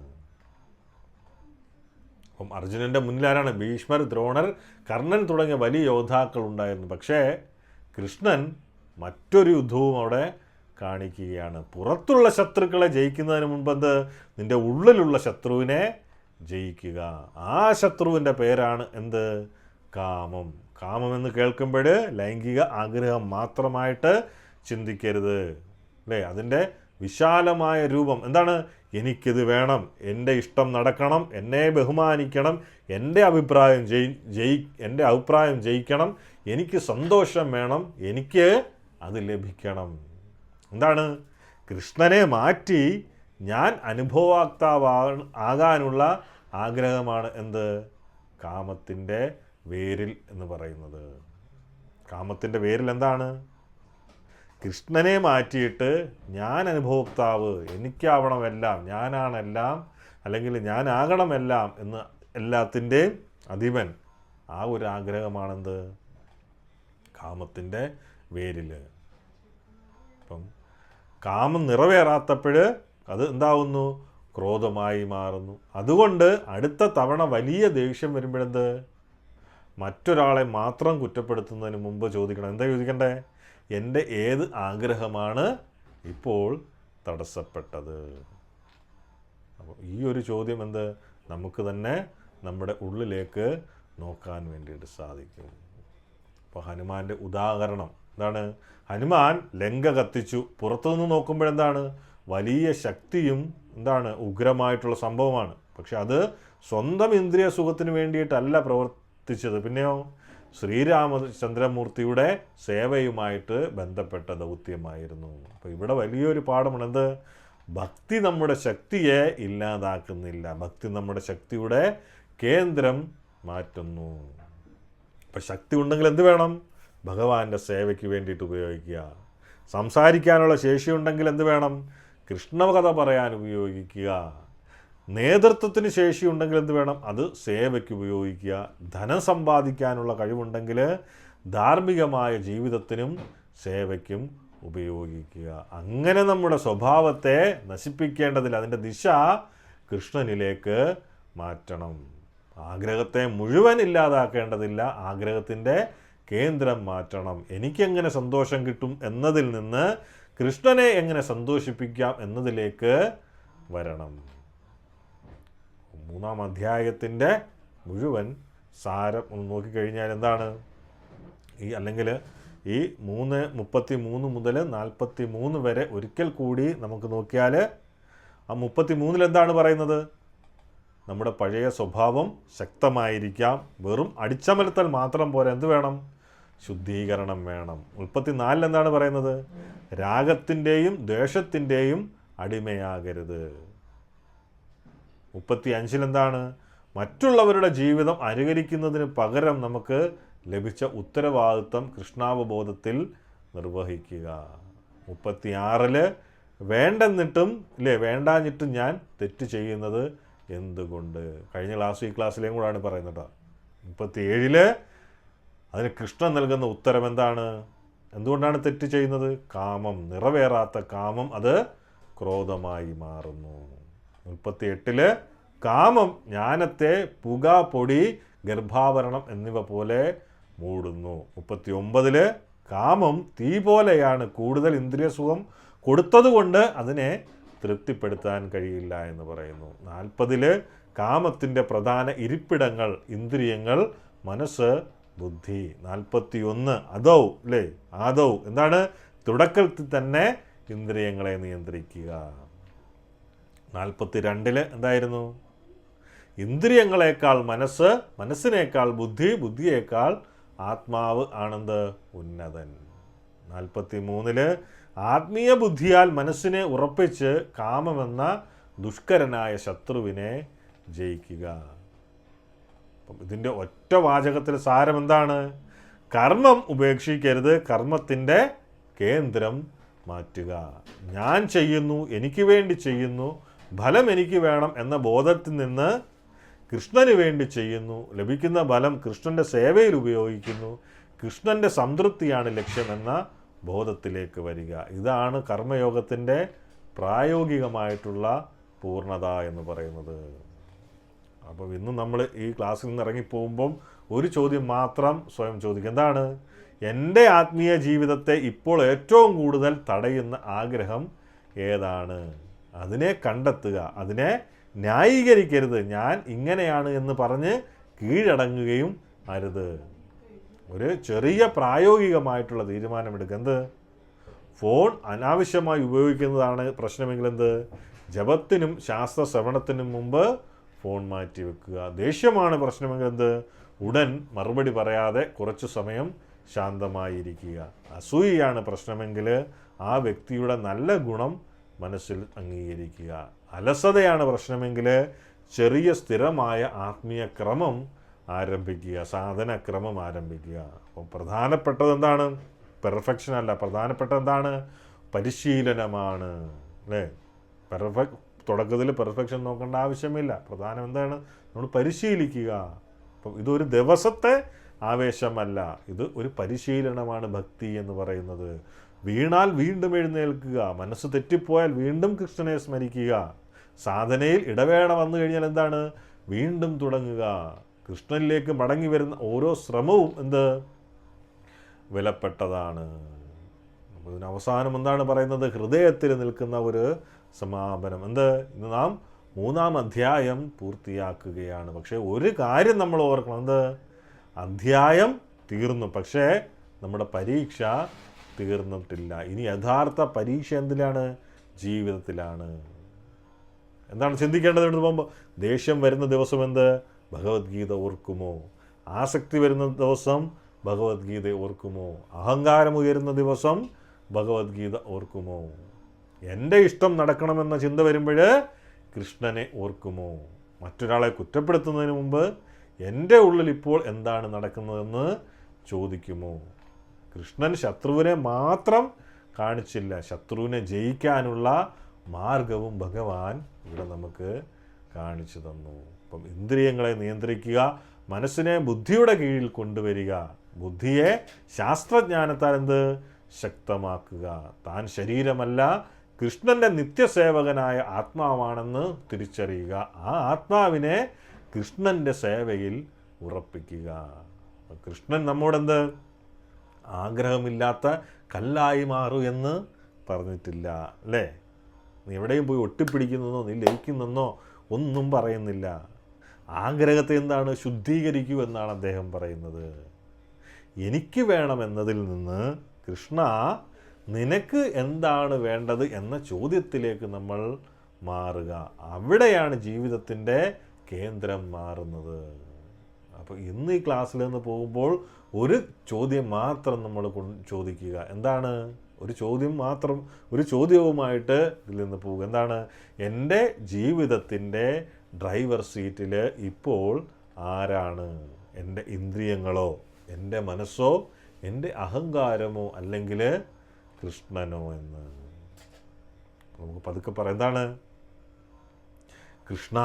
അപ്പം അർജുനൻ്റെ മുന്നിലാരാണ്? ഭീഷ്മർ, ദ്രോണർ, കർണൻ തുടങ്ങിയ വലിയ യോദ്ധാക്കൾ ഉണ്ടായിരുന്നു. പക്ഷേ കൃഷ്ണൻ മറ്റൊരു യുദ്ധവും അവിടെ കാണിക്കുകയാണ്. പുറത്തുള്ള ശത്രുക്കളെ ജയിക്കുന്നതിന് മുൻപ് എന്ത്? നിൻ്റെ ഉള്ളിലുള്ള ശത്രുവിനെ ജയിക്കുക. ആ ശത്രുവിൻ്റെ പേരാണ് എന്ത്? കാമം. കാമം എന്ന് കേൾക്കുമ്പോൾ ലൈംഗിക ആഗ്രഹം മാത്രമായിട്ട് ചിന്തിക്കരുത്, അല്ലേ? അതിൻ്റെ വിശാലമായ രൂപം എന്താണ്? എനിക്കിത് വേണം, എൻ്റെ ഇഷ്ടം നടക്കണം, എന്നെ ബഹുമാനിക്കണം, എൻ്റെ അഭിപ്രായം ജയിക്കണം, എനിക്ക് സന്തോഷം വേണം, എനിക്ക് അത് ലഭിക്കണം. എന്താണ്? കൃഷ്ണനെ മാറ്റി ഞാൻ ആകാനുള്ള ആഗ്രഹമാണ് എന്ത്? കാമത്തിൻ്റെ വേരിൽ എന്ന് പറയുന്നത്. കാമത്തിൻ്റെ വേരിൽ എന്താണ്? കൃഷ്ണനെ മാറ്റിയിട്ട് ഞാൻ അനുഭവോക്താവ്, എനിക്കാവണമെല്ലാം, ഞാനാണെല്ലാം, അല്ലെങ്കിൽ ഞാനാകണമെല്ലാം എന്ന് എല്ലാത്തിൻ്റെയും അധിപൻ, ആ ഒരു ആഗ്രഹമാണെന്ത്? കാമത്തിൻ്റെ വേരിൽ. അപ്പം കാമം നിറവേറാത്തപ്പോൾ അത് എന്താവുന്നു? ക്രോധമായി മാറുന്നു. അതുകൊണ്ട് അടുത്ത തവണ വലിയ ദേഷ്യം വരുമ്പോഴെന്ത്? മറ്റൊരാളെ മാത്രം കുറ്റപ്പെടുത്തുന്നതിന് മുമ്പ് ചോദിക്കണം. എന്താ ചോദിക്കണ്ടേ? എൻ്റെ ഏത് ആഗ്രഹമാണ് ഇപ്പോൾ തടസ്സപ്പെട്ടത്? അപ്പോൾ ഈ ഒരു ചോദ്യം എന്ത്? നമുക്ക് തന്നെ നമ്മുടെ ഉള്ളിലേക്ക് നോക്കാൻ വേണ്ടിയിട്ട് സാധിക്കും. അപ്പോൾ ഹനുമാൻ്റെ ഉദാഹരണം എന്താണ്? ഹനുമാൻ ലങ്ക കത്തിച്ചു. പുറത്തുനിന്ന് നോക്കുമ്പോഴെന്താണ്? വലിയ ശക്തിയും എന്താണ്? ഉഗ്രമായിട്ടുള്ള സംഭവമാണ്. പക്ഷെ അത് സ്വന്തം ഇന്ദ്രിയ സുഖത്തിന് വേണ്ടിയിട്ടല്ല പ്രവർത്തിച്ചത്. പിന്നെയോ ശ്രീരാമചന്ദ്രമൂർത്തിയുടെ സേവയുമായിട്ട് ബന്ധപ്പെട്ട ദൗത്യമായിരുന്നു. അപ്പോൾ ഇവിടെ വലിയൊരു പാഠമാണ്. എന്ത്? ഭക്തി നമ്മുടെ ശക്തിയെ ഇല്ലാതാക്കുന്നില്ല, ഭക്തി നമ്മുടെ ശക്തിയുടെ കേന്ദ്രം മാറ്റുന്നു. അപ്പം ശക്തി ഉണ്ടെങ്കിൽ എന്ത് വേണം? ഭഗവാന്റെ സേവയ്ക്ക് വേണ്ടിയിട്ട് ഉപയോഗിക്കുക. സംസാരിക്കാനുള്ള ശേഷിയുണ്ടെങ്കിൽ എന്ത് വേണം? കൃഷ്ണകഥ പറയാൻ ഉപയോഗിക്കുക. നേതൃത്വത്തിന് ശേഷിയുണ്ടെങ്കിൽ എന്ത് വേണം? അത് സേവയ്ക്ക് ഉപയോഗിക്കുക. ധനം സമ്പാദിക്കാനുള്ള കഴിവുണ്ടെങ്കിൽ ധാർമ്മികമായ ജീവിതത്തിനും സേവയ്ക്കും ഉപയോഗിക്കുക. അങ്ങനെ നമ്മുടെ സ്വഭാവത്തെ നശിപ്പിക്കേണ്ടതില്ല, അതിൻ്റെ ദിശ കൃഷ്ണനിലേക്ക് മാറ്റണം. ആഗ്രഹത്തെ മുഴുവൻ ഇല്ലാതാക്കേണ്ടതില്ല, ആഗ്രഹത്തിൻ്റെ കേന്ദ്രം മാറ്റണം. എനിക്കെങ്ങനെ സന്തോഷം കിട്ടും എന്നതിൽ നിന്ന് കൃഷ്ണനെ എങ്ങനെ സന്തോഷിപ്പിക്കാം എന്നതിലേക്ക് വരണം. 3-ാം അധ്യായത്തിൻ്റെ മുഴുവൻ സാരം ഒന്ന് നോക്കിക്കഴിഞ്ഞാൽ എന്താണ്? അല്ലെങ്കിൽ ഈ 33 മുതൽ 43 വരെ ഒരിക്കൽ കൂടി നമുക്ക് നോക്കിയാൽ ആ 33 എന്താണ് പറയുന്നത്? നമ്മുടെ പഴയ സ്വഭാവം ശക്തമായിരിക്കാം, വെറും അടിച്ചമർത്തൽ മാത്രം പോരാ, എന്ത് വേണം? ശുദ്ധീകരണം വേണം. 34 എന്താണ് പറയുന്നത്? രാഗത്തിൻ്റെയും ദ്വേഷത്തിൻ്റെയും അടിമയാകരുത്. 35 എന്താണ്? മറ്റുള്ളവരുടെ ജീവിതം അനുകരിക്കുന്നതിന് പകരം നമുക്ക് ലഭിച്ച ഉത്തരവാദിത്വം കൃഷ്ണാവബോധത്തിൽ നിർവഹിക്കുക. 36 വേണ്ടെന്നിട്ടും വേണ്ടാഞ്ഞിട്ടും ഞാൻ തെറ്റ് ചെയ്യുന്നത് എന്തുകൊണ്ട്? കഴിഞ്ഞ ഈ ക്ലാസ്സിലേയും കൂടാണ് പറയുന്നത്. 37 അതിന് കൃഷ്ണൻ നൽകുന്ന ഉത്തരം എന്താണ്? എന്തുകൊണ്ടാണ് തെറ്റ് ചെയ്യുന്നത്? കാമം, നിറവേറാത്ത കാമം അത് ക്രോധമായി മാറുന്നു. 38 കാമം ജ്ഞാനത്തെ പുക, പൊടി, ഗർഭാഭരണം എന്നിവ പോലെ മൂടുന്നു. 39 കാമം തീ പോലെയാണ്, കൂടുതൽ ഇന്ദ്രിയ സുഖം കൊടുത്തതുകൊണ്ട് അതിനെ തൃപ്തിപ്പെടുത്താൻ കഴിയില്ല എന്ന് പറയുന്നു. 40 കാമത്തിൻ്റെ പ്രധാന ഇരിപ്പിടങ്ങൾ ഇന്ദ്രിയങ്ങൾ, മനസ്സ്, ബുദ്ധി. 41 ആദൗ എന്താണ്? തുടക്കത്തിൽ തന്നെ ഇന്ദ്രിയങ്ങളെ നിയന്ത്രിക്കുക. 42 എന്തായിരുന്നു? ഇന്ദ്രിയങ്ങളെക്കാൾ മനസ്സ്, മനസ്സിനേക്കാൾ ബുദ്ധി, ബുദ്ധിയേക്കാൾ ആത്മാവ് ആണെന്ത്? ഉന്നതൻ. 43 ആത്മീയ ബുദ്ധിയാൽ മനസ്സിനെ ഉറപ്പിച്ച് കാമമെന്ന ദുഷ്കരനായ ശത്രുവിനെ ജയിക്കുക. അപ്പം ഇതിൻ്റെ ഒറ്റ വാചകത്തിൽ സാരം എന്താണ്? കർമ്മം ഉപേക്ഷിക്കരുത്, കർമ്മത്തിൻ്റെ കേന്ദ്രം മാറ്റുക. ഞാൻ ചെയ്യുന്നു, എനിക്ക് വേണ്ടി ചെയ്യുന്നു, ഫലം എനിക്ക് വേണം എന്ന ബോധത്തിൽ നിന്ന് കൃഷ്ണന് വേണ്ടി ചെയ്യുന്നു, ലഭിക്കുന്ന ഫലം കൃഷ്ണൻ്റെ സേവയിൽ ഉപയോഗിക്കുന്നു, കൃഷ്ണൻ്റെ സംതൃപ്തിയാണ് ലക്ഷ്യമെന്ന ബോധത്തിലേക്ക് വരിക. ഇതാണ് കർമ്മയോഗത്തിൻ്റെ പ്രായോഗികമായിട്ടുള്ള പൂർണ്ണത എന്ന് പറയുന്നത്. അപ്പോൾ ഇന്ന് നമ്മൾ ഈ ക്ലാസ്സിൽ നിന്ന് ഇറങ്ങിപ്പോകുമ്പം ഒരു ചോദ്യം മാത്രം സ്വയം ചോദിക്കുക. എന്താണ്? എൻ്റെ ആത്മീയ ജീവിതത്തെ ഇപ്പോൾ ഏറ്റവും കൂടുതൽ തടയുന്ന ആഗ്രഹം ഏതാണ്? അതിനെ കണ്ടെത്തുക. അതിനെ ന്യായീകരിക്കരുത്. ഞാൻ ഇങ്ങനെയാണ് എന്ന് പറഞ്ഞ് കീഴടങ്ങുകയും അരുത്. ഒരു ചെറിയ പ്രായോഗികമായിട്ടുള്ള തീരുമാനമെടുക്കുക. എന്ത്? ഫോൺ അനാവശ്യമായി ഉപയോഗിക്കുന്നതാണ് പ്രശ്നമെങ്കിൽ എന്ത്? ജപത്തിനും ശാസ്ത്ര ശ്രവണത്തിനും മുമ്പ് ഫോൺ മാറ്റി വെക്കുക. ദേഷ്യമാണ് പ്രശ്നമെങ്കിൽ എന്ത്? ഉടൻ മറുപടി പറയാതെ കുറച്ചു സമയം ശാന്തമായിരിക്കുക. അസൂയയാണ് പ്രശ്നമെങ്കിൽ ആ വ്യക്തിയുടെ നല്ല ഗുണം മനസ്സിൽ അംഗീകരിക്കുക. അലസതയാണ് പ്രശ്നമെങ്കിൽ ചെറിയ സ്ഥിരമായ ആത്മീയ ക്രമം ആരംഭിക്കുക, സാധനക്രമം ആരംഭിക്കുക. അപ്പോൾ പ്രധാനപ്പെട്ടത് എന്താണ്? പെർഫെക്ഷൻ അല്ല, പ്രധാനപ്പെട്ടത് എന്താണ്? പരിശീലനമാണ്, അല്ലേ? തുടക്കത്തിൽ പെർഫെക്ഷൻ നോക്കേണ്ട ആവശ്യമില്ല. പ്രധാനം എന്താണ്? നമ്മൾ പരിശീലിക്കുക. അപ്പം ഇതൊരു ദിവസത്തെ ആവേശമല്ല, ഇത് ഒരു പരിശീലനമാണ് ഭക്തി എന്ന് പറയുന്നത്. വീണാൽ വീണ്ടും എഴുന്നേൽക്കുക, മനസ്സ് തെറ്റിപ്പോയാൽ വീണ്ടും കൃഷ്ണനെ സ്മരിക്കുക. സാധനയിൽ ഇടവേള വന്നു കഴിഞ്ഞാൽ എന്താണ്? വീണ്ടും തുടങ്ങുക. കൃഷ്ണനിലേക്ക് മടങ്ങി വരുന്ന ഓരോ ശ്രമവും എന്ത്? വിലപ്പെട്ടതാണ്. ഇതിന് അവസാനം എന്താണ് പറയുന്നത്? ഹൃദയത്തിൽ നിൽക്കുന്ന ഒരു സമാപനം. എന്ത്? ഇന്ന് നാം 3-ാം അധ്യായം പൂർത്തിയാക്കുകയാണ്. പക്ഷേ ഒരു കാര്യം നമ്മൾ ഓർക്കണം. എന്ത്? അധ്യായം തീർന്നു, പക്ഷേ നമ്മുടെ പരീക്ഷ തീർന്നിട്ടില്ല. ഇനി യഥാർത്ഥ പരീക്ഷ എന്തിലാണ്? ജീവിതത്തിലാണ്. എന്താണ് ചിന്തിക്കേണ്ടത്? എടുത്ത് പോകുമ്പോൾ ദേഷ്യം വരുന്ന ദിവസം എന്ത്? ഭഗവത്ഗീത ഓർക്കുമോ? ആസക്തി വരുന്ന ദിവസം ഭഗവത്ഗീത ഓർക്കുമോ? അഹങ്കാരം ഉയരുന്ന ദിവസം ഭഗവത്ഗീത ഓർക്കുമോ? എൻ്റെ ഇഷ്ടം നടക്കണമെന്ന ചിന്ത വരുമ്പോൾ കൃഷ്ണനെ ഓർക്കുമോ? മറ്റൊരാളെ കുറ്റപ്പെടുത്തുന്നതിന് മുമ്പ് എൻ്റെ ഉള്ളിൽ ഇപ്പോൾ എന്താണ് നടക്കുന്നതെന്ന് ചോദിക്കുമോ? കൃഷ്ണൻ ശത്രുവിനെ മാത്രം കാണിച്ചില്ല, ശത്രുവിനെ ജയിക്കാനുള്ള മാർഗവും ഭഗവാൻ ഇവിടെ നമുക്ക് കാണിച്ചു തന്നു. അപ്പം ഇന്ദ്രിയങ്ങളെ നിയന്ത്രിക്കുക, മനസ്സിനെ ബുദ്ധിയുടെ കീഴിൽ കൊണ്ടുവരിക, ബുദ്ധിയെ ശാസ്ത്രജ്ഞാനത്താൽ എന്ത്? ശക്തമാക്കുക. താൻ ശരീരമല്ല, കൃഷ്ണൻ്റെ നിത്യസേവകനായ ആത്മാവാണെന്ന് തിരിച്ചറിയുക. ആ ആത്മാവിനെ കൃഷ്ണൻ്റെ സേവയിൽ ഉറപ്പിക്കുക. കൃഷ്ണൻ നമ്മോടെന്ത്? ആഗ്രഹമില്ലാത്ത കല്ലായി മാറൂ എന്ന് പറഞ്ഞിട്ടില്ല, അല്ലേ? നീ എവിടെയും പോയി ഒട്ടിപ്പിടിക്കുന്നതെന്നോ നീ ലയിക്കുന്നെന്നോ ഒന്നും പറയുന്നില്ല. ആഗ്രഹത്തെ എന്താണ്? ശുദ്ധീകരിക്കൂ എന്നാണ് അദ്ദേഹം പറയുന്നത്. എനിക്ക് വേണമെന്നതിൽ നിന്ന് കൃഷ്ണ നിനക്ക് എന്താണ് വേണ്ടത് എന്ന ചോദ്യത്തിലേക്ക് നമ്മൾ മാറുക. അവിടെയാണ് ജീവിതത്തിൻ്റെ കേന്ദ്രം മാറുന്നത്. അപ്പോൾ ഇന്ന് ഈ ക്ലാസ്സിൽ നിന്ന് പോകുമ്പോൾ ഒരു ചോദ്യം മാത്രം നമ്മൾ ചോദിക്കുക. എന്താണ്? ഒരു ചോദ്യം മാത്രം, ഒരു ചോദ്യവുമായിട്ട് ഇതിൽ നിന്ന് പോവുക. എന്താണ്? എൻ്റെ ജീവിതത്തിൻ്റെ ഡ്രൈവർ സീറ്റിൽ ഇപ്പോൾ ആരാണ്? എൻ്റെ ഇന്ദ്രിയങ്ങളോ, എൻ്റെ മനസ്സോ, എൻ്റെ അഹങ്കാരമോ, അല്ലെങ്കിൽ കൃഷ്ണനോ എന്ന് നമുക്ക് പതുക്കെ പറയാം. എന്താണ്? കൃഷ്ണ,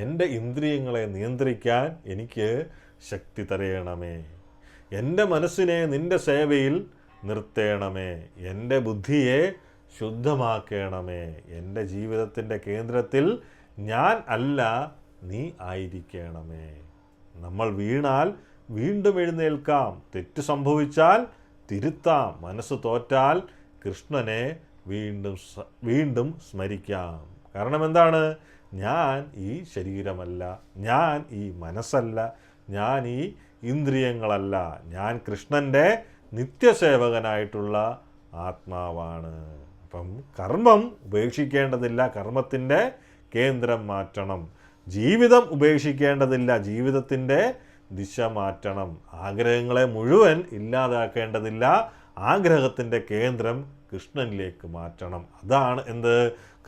എൻ്റെ ഇന്ദ്രിയങ്ങളെ നിയന്ത്രിക്കാൻ എനിക്ക് ശക്തി തരയണമേ. എൻ്റെ മനസ്സിനെ നിൻ്റെ സേവയിൽ നിർത്തേണമേ. എൻ്റെ ബുദ്ധിയെ ശുദ്ധമാക്കണമേ. എൻ്റെ ജീവിതത്തിൻ്റെ കേന്ദ്രത്തിൽ ഞാൻ അല്ല, നീ ആയിരിക്കണമേ. നമ്മൾ വീണാൽ വീണ്ടും എഴുന്നേൽക്കാം, തെറ്റ് സംഭവിച്ചാൽ തിരുത്താം, മനസ്സ് തോറ്റാൽ കൃഷ്ണനെ വീണ്ടും സ്മരിക്കാം. കാരണം എന്താണ്? ഞാൻ ഈ ശരീരമല്ല, ഞാൻ ഈ മനസ്സല്ല, ഞാൻ ഈ ഇന്ദ്രിയങ്ങളല്ല, ഞാൻ കൃഷ്ണൻ്റെ നിത്യസേവകനായിട്ടുള്ള ആത്മാവാണ്. അപ്പം കർമ്മം ഉപേക്ഷിക്കേണ്ടതില്ല, കർമ്മത്തിൻ്റെ കേന്ദ്രം മാറ്റണം. ജീവിതം ഉപേക്ഷിക്കേണ്ടതില്ല, ജീവിതത്തിൻ്റെ ദിശ മാറ്റണം. ആഗ്രഹങ്ങളെ മുഴുവൻ ഇല്ലാതാക്കേണ്ടതില്ല, ആഗ്രഹത്തിൻ്റെ കേന്ദ്രം കൃഷ്ണനിലേക്ക് മാറ്റണം. അതാണ് എന്ത്?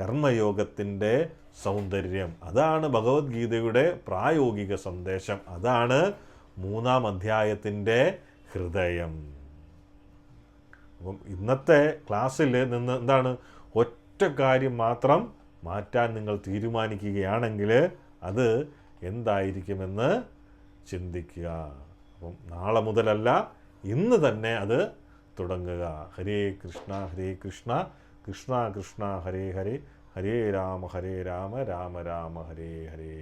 കർമ്മയോഗത്തിൻ്റെ സൗന്ദര്യം. അതാണ് ഭഗവത്ഗീതയുടെ പ്രായോഗിക സന്ദേശം. അതാണ് 3-ാം അധ്യായത്തിൻ്റെ ഹൃദയം. അപ്പം ഇന്നത്തെ ക്ലാസ്സിൽ നിന്ന് എന്താണ്? ഒറ്റ കാര്യം മാത്രം മാറ്റാൻ നിങ്ങൾ തീരുമാനിക്കുകയാണെങ്കിൽ അത് എന്തായിരിക്കുമെന്ന് ചിന്തിക്കുക. അപ്പം നാളെ മുതലല്ല, ഇന്ന് തന്നെ അത് തുടങ്ങുക. ഹരേ കൃഷ്ണ ഹരേ കൃഷ്ണ, കൃഷ്ണ കൃഷ്ണ ഹരേ ഹരേ, ഹരേ രാമ രാമ രാമ ഹരേ ഹരേ.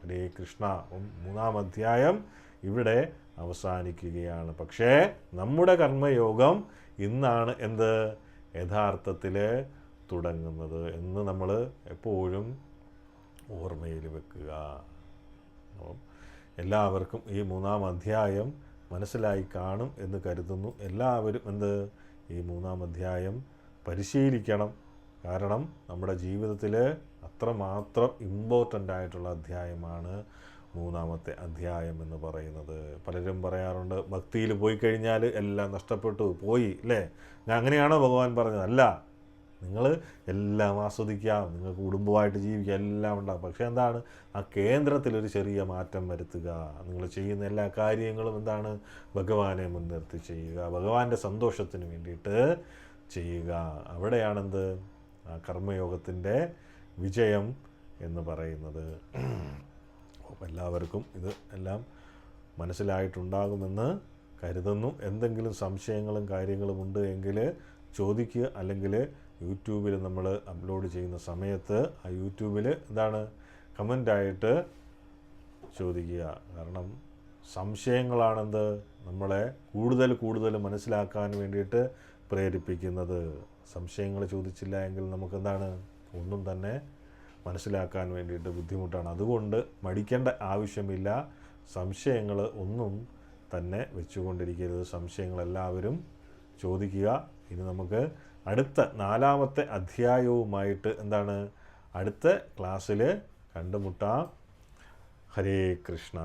ഹരേ കൃഷ്ണ. 3-ാം അധ്യായം ഇവിടെ അവസാനിക്കുകയാണ്. പക്ഷേ നമ്മുടെ കർമ്മയോഗം ഇന്നാണ് എന്ത് യഥാർത്ഥത്തിൽ തുടങ്ങുന്നത് എന്ന് നമ്മൾ എപ്പോഴും ഓർമ്മയിൽ വെക്കുക. അപ്പം എല്ലാവർക്കും ഈ 3-ാം അധ്യായം മനസ്സിലായി കാണും എന്ന് കരുതുന്നു. എല്ലാവരും ഈ 3-ാം അധ്യായം പരിശീലിക്കണം. കാരണം നമ്മുടെ ജീവിതത്തിൽ അത്രമാത്രം ഇമ്പോർട്ടൻ്റ് ആയിട്ടുള്ള അധ്യായമാണ് 3-ാമത്തെ അധ്യായം എന്ന് പറയുന്നത്. പലരും പറയാറുണ്ട്, ഭക്തിയിൽ പോയി കഴിഞ്ഞാൽ എല്ലാം നഷ്ടപ്പെട്ടു പോയി അല്ലേ? അങ്ങനെയാണോ ഭഗവാൻ പറഞ്ഞത്? അല്ല, നിങ്ങൾ എല്ലാം ആസ്വദിക്കാം, നിങ്ങൾ കുടുംബമായിട്ട് ജീവിക്കുക, എല്ലാം ഉണ്ടാകും. പക്ഷേ എന്താണ്, ആ കേന്ദ്രത്തിലൊരു ചെറിയ മാറ്റം വരുത്തുക. നിങ്ങൾ ചെയ്യുന്ന എല്ലാ കാര്യങ്ങളും ഭഗവാനെ മുൻനിർത്തി ചെയ്യുക, ഭഗവാന്റെ സന്തോഷത്തിന് വേണ്ടിയിട്ട് ചെയ്യുക. അവിടെയാണെന്ത് ആ കർമ്മയോഗത്തിൻ്റെ വിജയം എന്ന് പറയുന്നത്. അപ്പോൾ എല്ലാവർക്കും ഇത് എല്ലാം മനസ്സിലായിട്ടുണ്ടാകുമെന്ന് കരുതുന്നു. എന്തെങ്കിലും സംശയങ്ങളും കാര്യങ്ങളും ഉണ്ട് എങ്കിൽ ചോദിക്കുക. അല്ലെങ്കിൽ യൂട്യൂബിൽ നമ്മൾ അപ്ലോഡ് ചെയ്യുന്ന സമയത്ത് ആ യൂട്യൂബിൽ കമൻ്റായിട്ട് ചോദിക്കുക. കാരണം സംശയങ്ങളാണെന്ത് നമ്മളെ കൂടുതൽ മനസ്സിലാക്കാൻ വേണ്ടിയിട്ട് പ്രേരിപ്പിക്കുന്നത്. സംശയങ്ങൾ ചോദിച്ചില്ല എങ്കിൽ നമുക്കെന്താണ് ഒന്നും തന്നെ മനസ്സിലാക്കാൻ വേണ്ടിയിട്ട് ബുദ്ധിമുട്ടാണ്. അതുകൊണ്ട് മടിക്കേണ്ട ആവശ്യമില്ല. സംശയങ്ങൾ ഒന്നും തന്നെ വെച്ചുകൊണ്ടിരിക്കരുത്. സംശയങ്ങളെല്ലാവരും ചോദിക്കുക. ഇനി നമുക്ക് അടുത്ത 4-ാമത്തെ അധ്യായവുമായിട്ട് അടുത്ത ക്ലാസ്സിൽ കണ്ടുമുട്ടാം. ഹരേ കൃഷ്ണ.